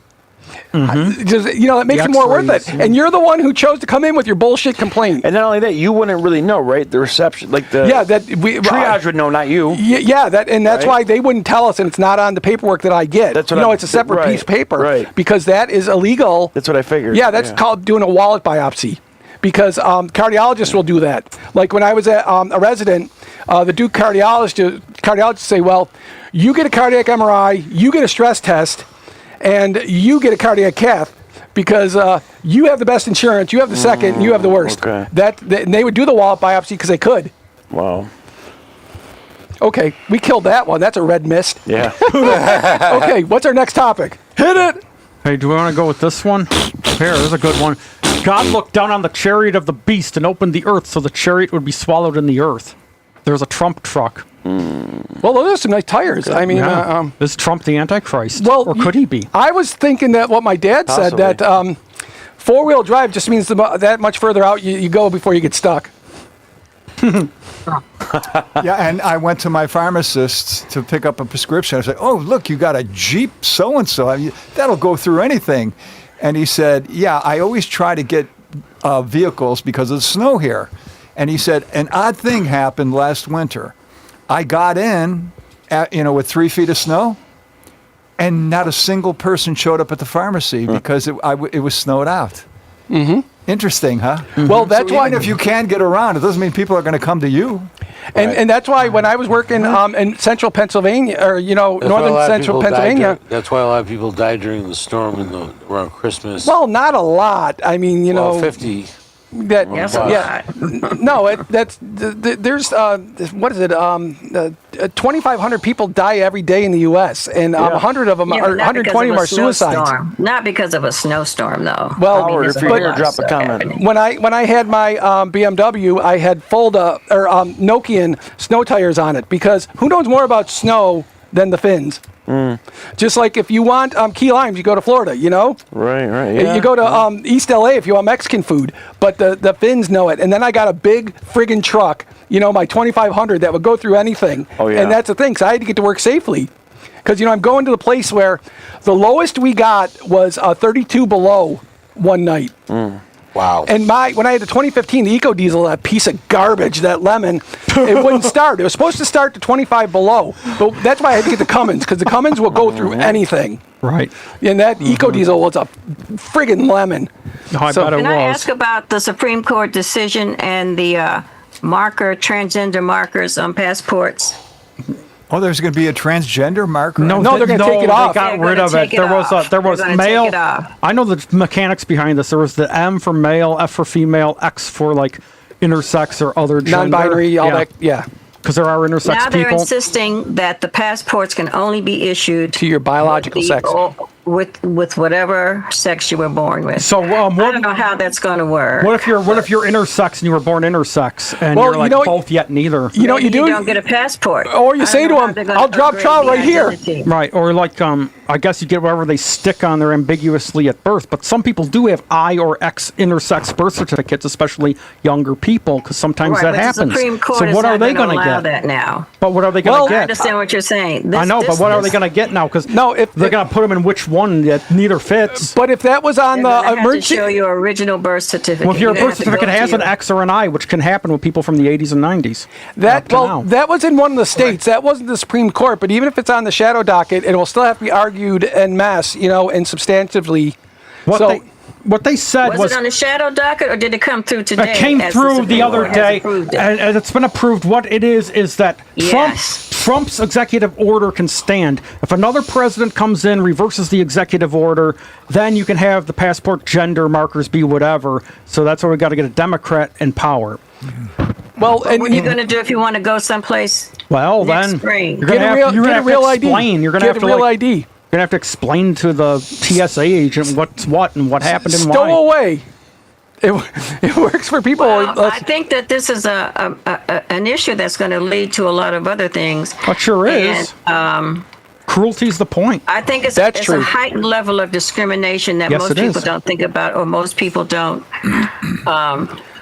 Just, you know, that makes The it more worth it. X-rays, And you're the one who chose to come in with your bullshit complaint. And not only that, you wouldn't really know, right? The reception, like the Yeah, that we triage would know, not you. Yeah, that's Right? why they wouldn't tell us, and it's not on the paperwork that I get. That's what you know, I'm- it's a separate right, piece of paper, right. Because that is illegal. That's what I figured. Yeah, that's called doing a wallet biopsy, because cardiologists will do that. Like when I was a resident, the Duke cardiologists say, well, you get a cardiac MRI, you get a stress test, and you get a cardiac cath. Because you have the best insurance, you have the second, and you have the worst. Okay. And they would do the wallet biopsy because they could. Wow. Okay, we killed that one. That's a red mist. Yeah. Okay, what's our next topic? Hit it! Hey, do we want to go with this one? Here, there's a good one. God looked down on the chariot of the beast and opened the earth so the chariot would be swallowed in the earth. There's a Trump truck. Well, those are some nice tires. I mean, Is Trump the Antichrist? well, or could he be? I was thinking that what my dad said, Possibly. that four-wheel drive just means that much further out you go before you get stuck. Yeah, and I went to my pharmacist to pick up a prescription. I said, "Oh, look, you got a Jeep so-and-so. That'll go through anything." And he said, "Yeah, I always try to get vehicles because of the snow here." And he said, "An odd thing happened last winter. I got in, with 3 feet of snow, and not a single person showed up at the pharmacy because it was snowed out." Mm-hmm. Interesting, huh? Well, that's So why. even if you can get around, it doesn't mean people are going to come to you. And that's why when I was working in central Pennsylvania, or That's why a northern lot of central people died Pennsylvania. that's why a lot of people died during the storm around Christmas. Well, not a lot. I mean, 50. That Yes, Wow. yeah. No, there's what is it? 2,500 people die every day in the U.S. and 100 of them, Yeah, or but not because 120 of them of a are suicides. snowstorm. Not because of a snowstorm, though. Well, I mean, Howard, there's if a you're whole here, lot drop of a stuff comment. happening. When I had my BMW, I had Nokian snow tires on it, because who knows more about snow than the Finns? Just like if you want key limes, you go to Florida, Right, yeah. You go to East LA if you want Mexican food, but the Finns know it. And then I got a big friggin' truck, my 2500 that would go through anything. Oh, yeah. And that's the thing, so I had to get to work safely. Because, I'm going to the place where the lowest we got was 32 below one night. Wow. And when I had the 2015, the EcoDiesel, that piece of garbage, that lemon, it wouldn't start. It was supposed to start to 25 below. But that's why I had to get the Cummins, because the Cummins will go through anything. Right. And that EcoDiesel was a friggin' lemon. Oh, I So- bet it Can I was. ask about the Supreme Court decision and the transgender markers on passports? Oh, there's going to be a transgender marker? No, No, they're gonna take it off. They got They're rid gonna of it. take it There was off. there was They're gonna male. take it off. I know the mechanics behind this. There was the M for male, F for female, X for like intersex or other gender. Non-binary, all that. Yeah. Because there are intersex Now they're people. insisting that the passports can only be issued To your biological sex. with whatever sex you were born with. So I what? don't know how that's going to work. What if you're intersex and you were born intersex and Well, you're you like know- both yet neither? You know what you do? You don't get a passport. Or you I say don't to know how them, they're gonna "I'll drop upgrade trout the right here." identity. Right, or like I guess you get whatever they stick on there ambiguously at birth. But some people do have I or X intersex birth certificates, especially younger people, because sometimes Right, that but happens. the Supreme Court So is what not are they going to gonna allow get? that now. But what are they going Well, to I get? understand what you're saying. I know, but what are they going to get now? Because No, if- they're going to put them in which one that neither fits. But if that was on They're the going to have to emergency, show your original birth certificate. Well, if your You're gonna birth have to go certificate has to an your- X or an I, which can happen with people from the 80s and 90s. up to now. that was in one of the states. That wasn't the Supreme Court. But even if it's on the shadow docket, it will still have to be argued en masse, and substantively. What they said Was it on the shadow docket, or did it come through today? It came as through Supreme the other Court has day, approved it? and it's been approved. What it is that Yes. Trump's executive order can stand. If another president comes in, reverses the executive order, then you can have the passport gender markers be whatever. So that's why we got to get a Democrat in power. Well, and What are you going to do if you want to go someplace? Well, Next then spring. you're going to have, you're gonna get a have real to ID. explain. You're going to Get have a to real like, ID. You're going to have to explain to the TSA agent what's what and what happened and Stow why. away. It works for people. I think that this is an issue that's going to lead to a lot of other things. It sure is. And, Cruelty's the point. I think it's That's true. a heightened level of discrimination that Yes, most it is. people don't think about, or most people don't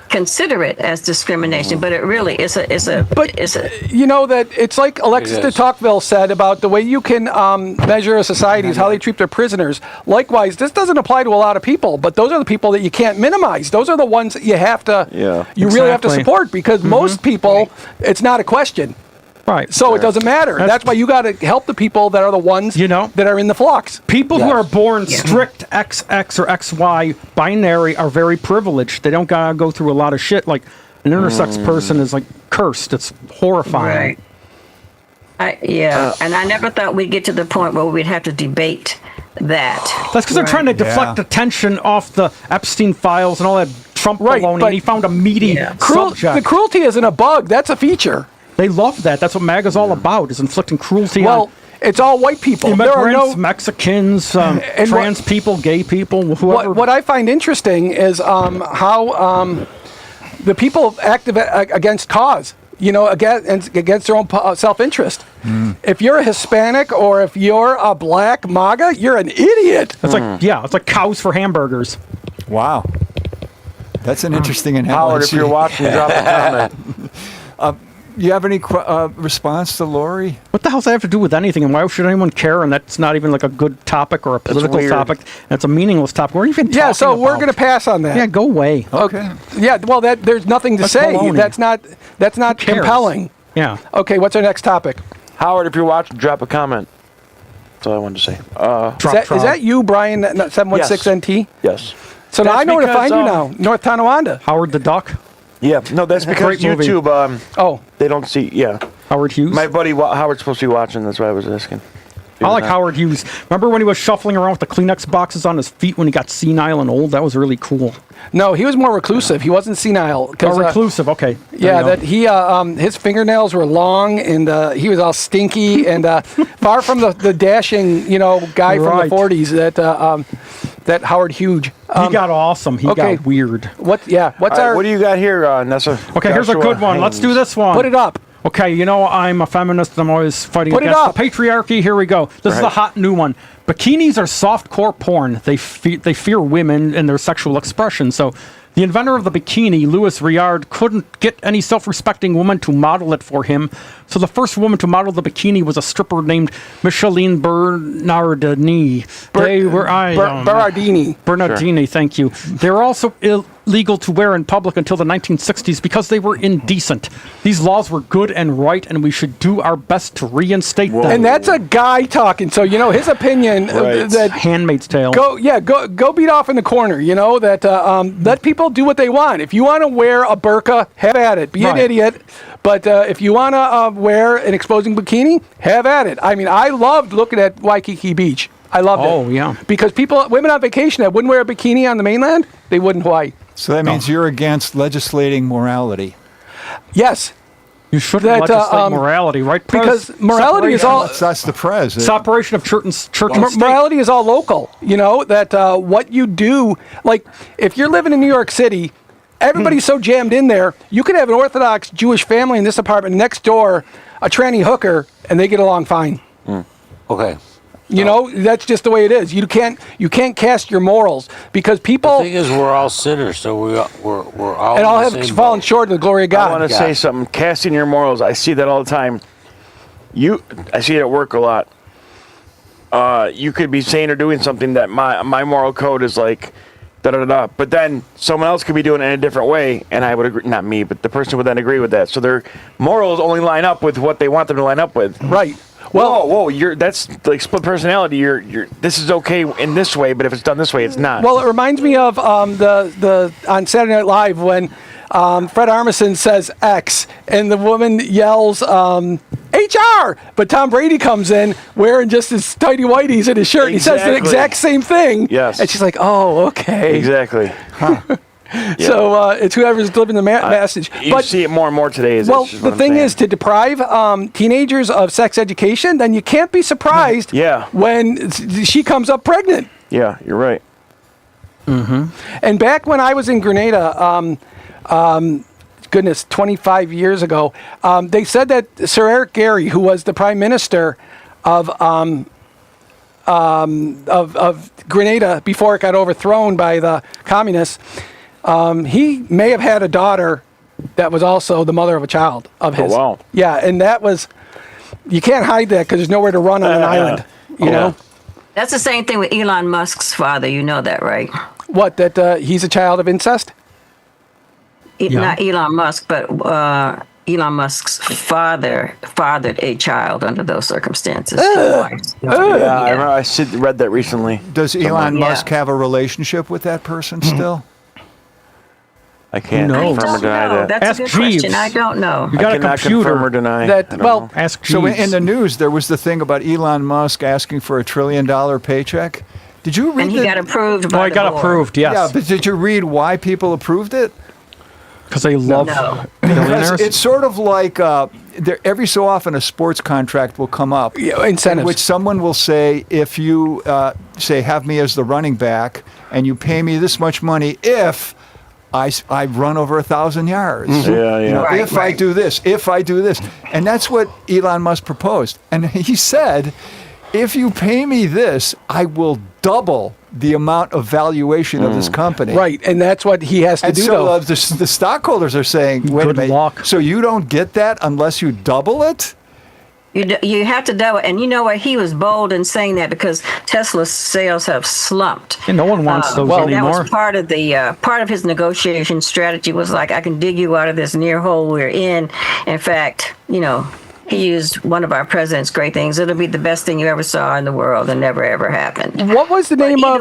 consider it as discrimination. But it really is You know that it's like Alexis It de is. Tocqueville said about the way you can measure a society is how they treat their prisoners. Likewise, this doesn't apply to a lot of people, but those are the people that you can't minimize. Those are the ones that you have to, you really have to Exactly. support, because most people, it's not a question. Right. So it doesn't matter. That's why you got to help the people that are the ones that are in the flocks. People who Yes. are born strict XX or XY binary are very privileged. They don't gotta go through a lot of shit. Like an intersex person is like cursed. It's horrifying. Right. And I never thought we'd get to the point where we'd have to debate that. That's because they're trying to deflect Yeah. attention off the Epstein files and all that Trump Right, baloney. but- And he found a meaty subject. The cruelty isn't a bug. That's a feature. They love that. That's what MAGA's all about, is inflicting cruelty Well, on it's all white people. There are immigrants, no. Mexicans, And trans people, gay people, whoever. What I find interesting is how the people active against cause, against their own self-interest. If you're a Hispanic or if you're a black MAGA, you're an idiot. It's like cows for hamburgers. Wow. That's an interesting analogy. Howard, if you're watching, drop a comment. You have any response to Lori? What the hell does that have to do with anything? And why should anyone care? And that's not even like a good topic or a political weird. topic. That's a meaningless topic. What are you even talking Yeah, so we're about? going to pass on that. Yeah, go away. Okay. Yeah, well, there's nothing to That's say. baloney. That's not cares? compelling. Yeah. Okay, what's our next topic? Howard, if you're watching, drop a comment. That's all I wanted to say. Is that you, Brian, 716NT? Yes. So now That's I know where to because, find you now. North Tonawanda. Howard the Duck? Yeah. No, that's because Great movie. YouTube, Oh, they don't see. Yeah. Howard Hughes? My buddy Howard's supposed to be watching. That's why I was asking. I like Howard Hughes. Remember when he was shuffling around with the Kleenex boxes on his feet when he got senile and old? That was really cool. no, he was more reclusive. He wasn't senile. 'Cause, Oh, reclusive. Okay. There Yeah, you go. that his fingernails were long and he was all stinky and far from the dashing, guy from Right. the 40s that Howard Hughes. He got awesome. He okay. got weird. What's All right, our? what do you got here, Nessa? Okay, here's a Joshua good one. Let's do Haynes. this one. Put it up. Okay, I'm a feminist. I'm always fighting Put it against up. the patriarchy. Here we go. This is a Right. hot new one. Bikinis are softcore porn. They fear women and their sexual expression. So the inventor of the bikini, Louis Riard, couldn't get any self-respecting woman to model it for him. So the first woman to model the bikini was a stripper named Micheline Bernardini. They were Berardini. Bernardini, thank you. They were also legal to wear in public until the 1960s because they were indecent. These laws were good and right, and we should do our best to reinstate them. And that's a guy talking. So, his opinion Right. that Handmaid's Tale. go beat off in the corner, that let people do what they want. If you want to wear a burqa, have at it. Be an Right. idiot. But if you want to wear an exposing bikini, have at it. I mean, I loved looking at Waikiki Beach. I loved it. Oh, yeah. Because women on vacation that wouldn't wear a bikini on the mainland, they would in Hawaii. So that means you're against legislating morality. Yes. You shouldn't legislate morality, right? Because morality is all... That's the prez. Separation of church and state. Morality is all local. That what you do, like if you're living in New York City, everybody's so jammed in there. You could have an Orthodox Jewish family in this apartment next door, a tranny hooker, and they get along fine. Okay. That's just the way it is. You can't cast your morals because The people thing is, we're all sinners, so we're all. and all in the have same fallen boat. short of the glory of I want God. to say something. Casting your morals. I see that all the time. I see it at work a lot. You could be saying or doing something that my moral code is like da da da da, but then someone else could be doing it in a different way, and I would agree. Not me, but the person would then agree with that. So their morals only line up with what they want them to line up with. Right. Well, whoa, that's like split personality. You're this is okay in this way, but if it's done this way, it's not. Well, it reminds me of the on Saturday Night Live when Fred Armisen says X and the woman yells HR, but Tom Brady comes in wearing just his tighty whities and his shirt. And he says the Exactly. exact same thing. Yes. And she's like, "Oh, okay." Exactly. So it's whoever's delivering the message. You But see it more and more today. well, the thing is, to deprive teenagers of sex education, then you can't be surprised Yeah. when she comes up pregnant. Yeah, you're right. And back when I was in Grenada, goodness, 25 years ago, they said that Sir Eric Gary, who was the prime minister of Grenada before it got overthrown by the communists, he may have had a daughter that was also the mother of a child of his. wow. Yeah, and that was, you can't hide that because there's nowhere to run on an island. You know? That's the same thing with Elon Musk's father. You know that, right? What, that he's a child of incest? Not Elon Musk, but Elon Musk's father fathered a child under those circumstances. Twice. Yeah, I remember I read that recently. Does Elon Yeah. Musk have a relationship with that person still? I can't Who knows? confirm or Don't deny know. that. That's Ask a good Jeeves. question. I don't know. You got I a cannot computer. confirm or deny. That, I don't well, know. Ask So Jeeves. in the news, there was the thing about Elon Musk asking for $1 trillion paycheck. Did you read And he got approved by Oh, I the got board. approved, Yeah, yes. but did you read why people approved it? Because they love No. Because billionaires. it's sort of like every so often a sports contract will come up. yeah, incentives. Which someone will say, if you say, have me as the running back and you pay me this much money if I run over 1,000 yards. Yeah, yeah. Right, if I right. do this, if I do this. And that's what Elon Musk proposed. And he said, if you pay me this, I will double the amount of valuation of this company. Right, and that's what he has to And do, so though. the stockholders are saying, wait a Good minute, luck. so you don't get that unless you double it? You have to double, and you know what? He was bold in saying that because Tesla's sales have slumped. And no one wants those That anymore. was part of the part of his negotiation strategy. Was like, I can dig you out of this near hole we're in. In fact, he used one of our president's great things. It'll be the best thing you ever saw in the world, and never ever happened. What was the But name of?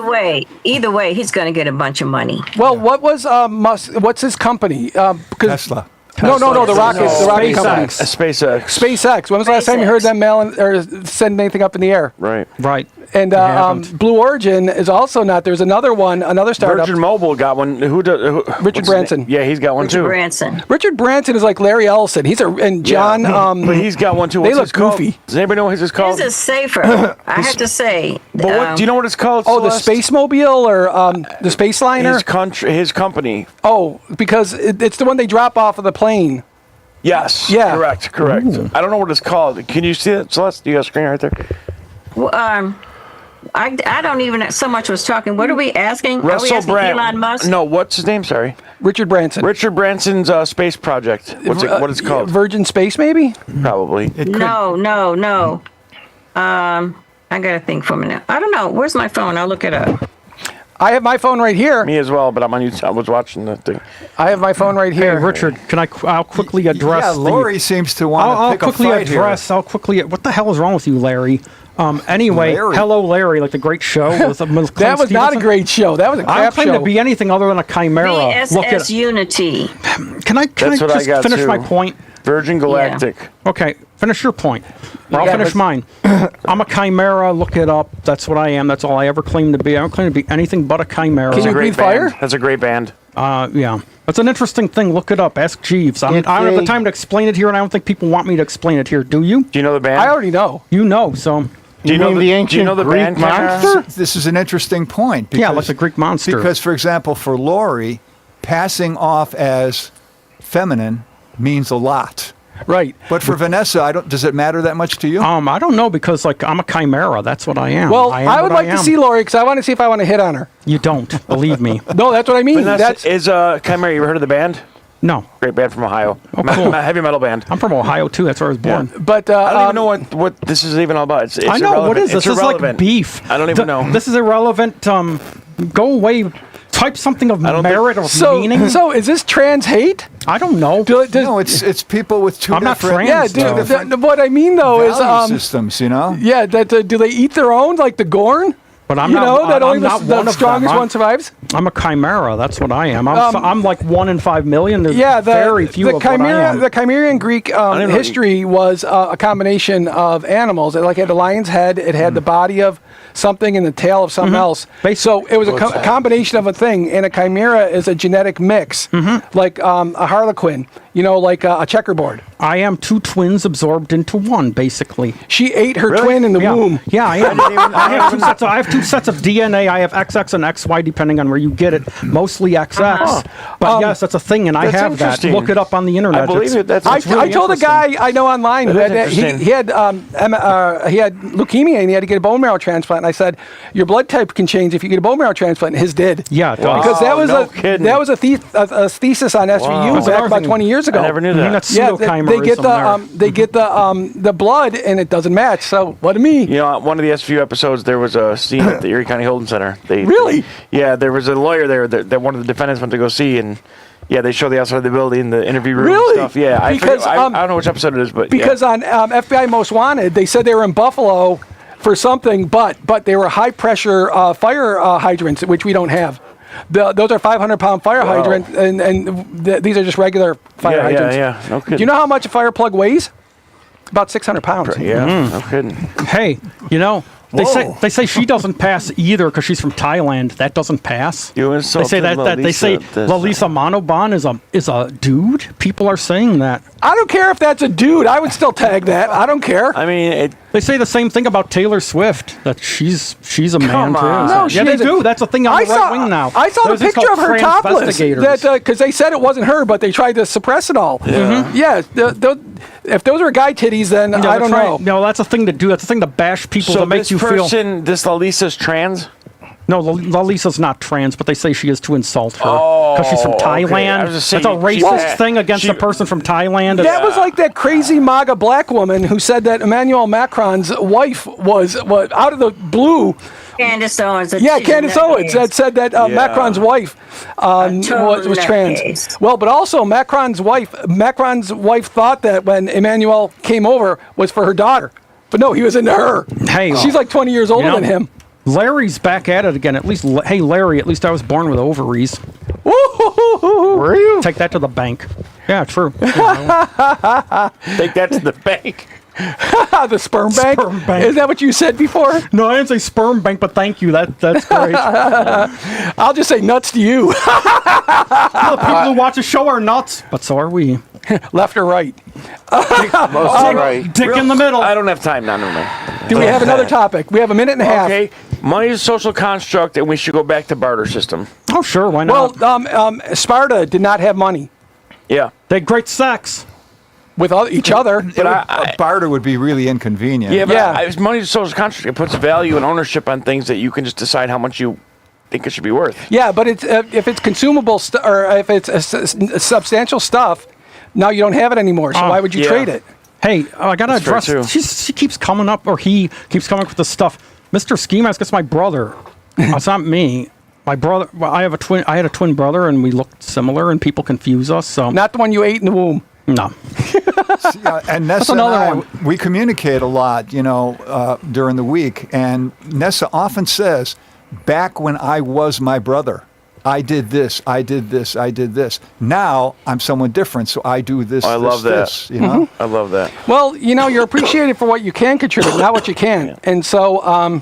either way, he's going to get a bunch of money. Well, what was Musk? What's his company? 'Cause- Tesla. No, the rocket SpaceX. company. SpaceX. SpaceX. When was the last time you heard them mail or send anything up in the air? Right. Right. And haven't. Blue Origin is also not. There's another one, another startup. Virgin Mobile got one. Richard what's his Branson. name? Yeah, he's got one Richard too. Branson. Richard Branson is like Larry Ellison. And John. But he's got one too. they What's look his called? goofy. Does anybody know what his is called? This is safer. I have to say. But what, do you know what it's called? Oh, the Celeste? Space Mobile or the Space Liner? His company. Oh, because it's the one they drop off of the plane. Yes. Yeah. Correct. I don't know what it's called. Can you see it, Celeste? You got a screen right there. Well, I don't even so much was talking. What are we asking? Are we Russell asking Brand. Elon Musk? No, what's his name? Sorry. Richard Branson. Richard Branson's space project. What it's called? Virgin Space, maybe? Probably. No. I got to think for a minute. I don't know. Where's my phone? I'll look it up. I have my phone right here. Me as well, but I'm on YouTube. I was watching the thing. I have my phone right Hey, here. Richard, I'll quickly address Yeah, the- Lori seems to want I'll to pick quickly a fight address. I'll quickly. What the hell is wrong with you, Larry? Anyway, Larry. Hello, Larry, like the great show. With That Clint was not a Stevenson. great show. That was a I crap claim show. to be anything other than a chimera. Look VSS at. Unity. Can I That's what I just got, finish too. my point? Virgin Galactic. Okay, finish your point. I'll Yeah, finish but- mine. I'm a chimera. Look it up. That's what I am. That's all I ever claim to be. I don't claim to be anything but a chimera. Can That's a you great breathe fire? band. That's a great band. Yeah. That's an interesting thing. Look it up. Ask Jeeves. I It's don't have the a- time to explain it here, and I don't think people want me to explain it here. Do you? Do you know the band? I already know. You know, so. Do you You know mean the, the do you ancient know the Greek band? Cameron? monster? This is an interesting point. Yeah, because- like the Greek monster. Because, for example, for Lori, passing off as feminine means a lot. Right. But for Vanessa, does it matter that much to you? I don't know because like I'm a chimera. That's what I am. Well, am I would what like to am. see Lori because I want to see if I want to hit on her. You don't believe me. No, that's what I mean. Vanessa That's is Chimera. You ever heard of the band? No, Great band from Ohio. Oh, cool. Heavy metal band. I'm from Ohio too. That's where I was born. but I don't even know what this is even all about. It's I know what irrelevant. is this? It's This is like irrelevant. beef. I don't even know. This is irrelevant. Go away. Type something of don't merit or so. meaning. So is this trans hate? I don't know. No, it's people with two I'm not different, trans, Yeah, though. dude. What I mean though is, value systems, you know? yeah, that do they eat their own like the Gorn? But I'm you not. know that I'm only not the one of strongest them. one survives. I'm a chimera. That's what I am. I'm like 1 in 5 million. There's Yeah, very few the of what I chimera, am. the Chimerian Greek don't know. history was a combination of animals. It like had the lion's head, it had the body of something and the tail of something else. So it was a combination of a thing. And a chimera is a genetic mix, like a harlequin. You know, like a checkerboard. I am 2 twins absorbed into one, basically. She ate her twin in the Yeah. womb. Yeah, I am. I have 2 sets of DNA. I have XX and XY, depending on where you get it. Mostly XX. But yes, that's a thing, and I That's have that. interesting. Look it up on the internet. I believe it. That's I really told a guy I know online who That had is he interesting. had he had leukemia and he had to get a bone marrow transplant. And I said, your blood type can change if you get a bone marrow transplant. And his did. Yeah, it does. Because that was no kidding. that was a thesis on SVU Wow. back about 20 years ago. I never knew I mean, that. that's Yeah, they get the blood and it doesn't match. So what to me? You know, on one of the SVU episodes, there was a scene at the Erie County Holding Center. Really? Yeah, there was a lawyer there that one of the defendants went to go see, and yeah, they show the outside of the building, the interview room Really? and stuff. Yeah, Because, I don't know which episode it is, but Because yeah. on FBI Most Wanted, they said they were in Buffalo for something, but they were high pressure fire hydrants, which we don't have. Those are 500-pound fire Wow. hydrants, and these are just regular fire hydrants. Yeah. No kidding. Do you know how much a fire plug weighs? About 600 pounds. Yeah, no kidding. Hey, you know, they Whoa. say she doesn't pass either because she's from Thailand. That doesn't pass. You They insulted say that they say Lalisa. Lalisa Manoban is a dude. People are saying that. I don't care if that's a dude. I would still tag that. I don't care. I mean, They say the same thing about Taylor Swift, that she's a man Come too. on. No, yeah, she they isn't. do. That's a thing on the right wing now. I saw There's the this picture of called her topless. transvestigators. That because they said it wasn't her, but they tried to suppress it all. Yeah. If those were guy titties, then Yeah, I they're don't trying- know. No, that's a thing to do. That's a thing to bash people so to make this you feel. person, this Lalisa's trans? No, Lalisa's not trans, but they say she is to insult her Oh, because she's from okay. Thailand. I was just That's a saying, racist she- thing against she- a person from Thailand. That was like that crazy MAGA black woman who said that Emmanuel Macron's wife was out of the blue. Candace Owens. Yeah, Candace Owens that said that Macron's wife total was trans. nutcase. Well, but also Macron's wife thought that when Emmanuel came over was for her daughter. But no, he was into her. Hey, She's like 20 years older you know, than him. Larry's back at it again. At least, hey, Larry, at least I was born with ovaries. Were you? Take that to the bank. Yeah, true. Take that to the bank. The sperm bank? Sperm bank. Is that what you said before? No, I didn't say sperm bank, but thank you. That's great. I'll just say nuts to you. The people who watch the show are nuts, but so are we. Left or right? All right. Dick in the middle. I don't have time. No, no. Do we have another topic? We have a minute and a half. Okay, money is a social construct, and we should go back to barter system. Oh, sure, why not? Well, Sparta did not have money Yeah. They had great sex. with each other. But A barter would be really inconvenient. Yeah, but Yeah. money is a social construct. It puts value and ownership on things that you can just decide how much you think it should be worth. Yeah, but it's if it's consumable or if it's substantial stuff, now you don't have it anymore. So why would you yeah. trade it? Hey, I gotta That's fair, address. too. She keeps coming up, or he keeps coming up with the stuff. Mr. Ski Mask, it's my brother. It's not me. My brother, well, I had a twin brother, and we looked similar, and people confuse us. So Not the one you ate in the womb. no. And Nessa and another I, one. we communicate a lot, during the week. And Nessa often says, back when I was my brother, I did this, I did this, I did this. Now I'm someone different, so I do this, I this, love that. this, you know? I love that. Well, you're appreciated for what you can contribute, not what you can. And so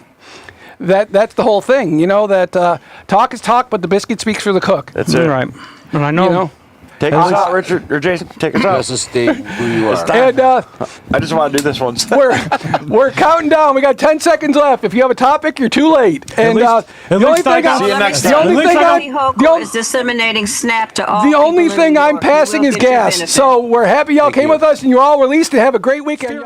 that's the whole thing. That talk is talk, but the biscuit speaks for the cook. That's it. Right. And I know. Take us out, Richard or Jason. Take us Just out. to state who you are. And I just want to do this one. we're counting down. We got 10 seconds left. If you have a topic, you're too late. And least the only thing See you next the time. only thing I'm is disseminating SNAP to all. the only people in thing New I'm York. You passing will is get your gas. benefit. So we're happy y'all came with us, and you're all released. And have a great weekend.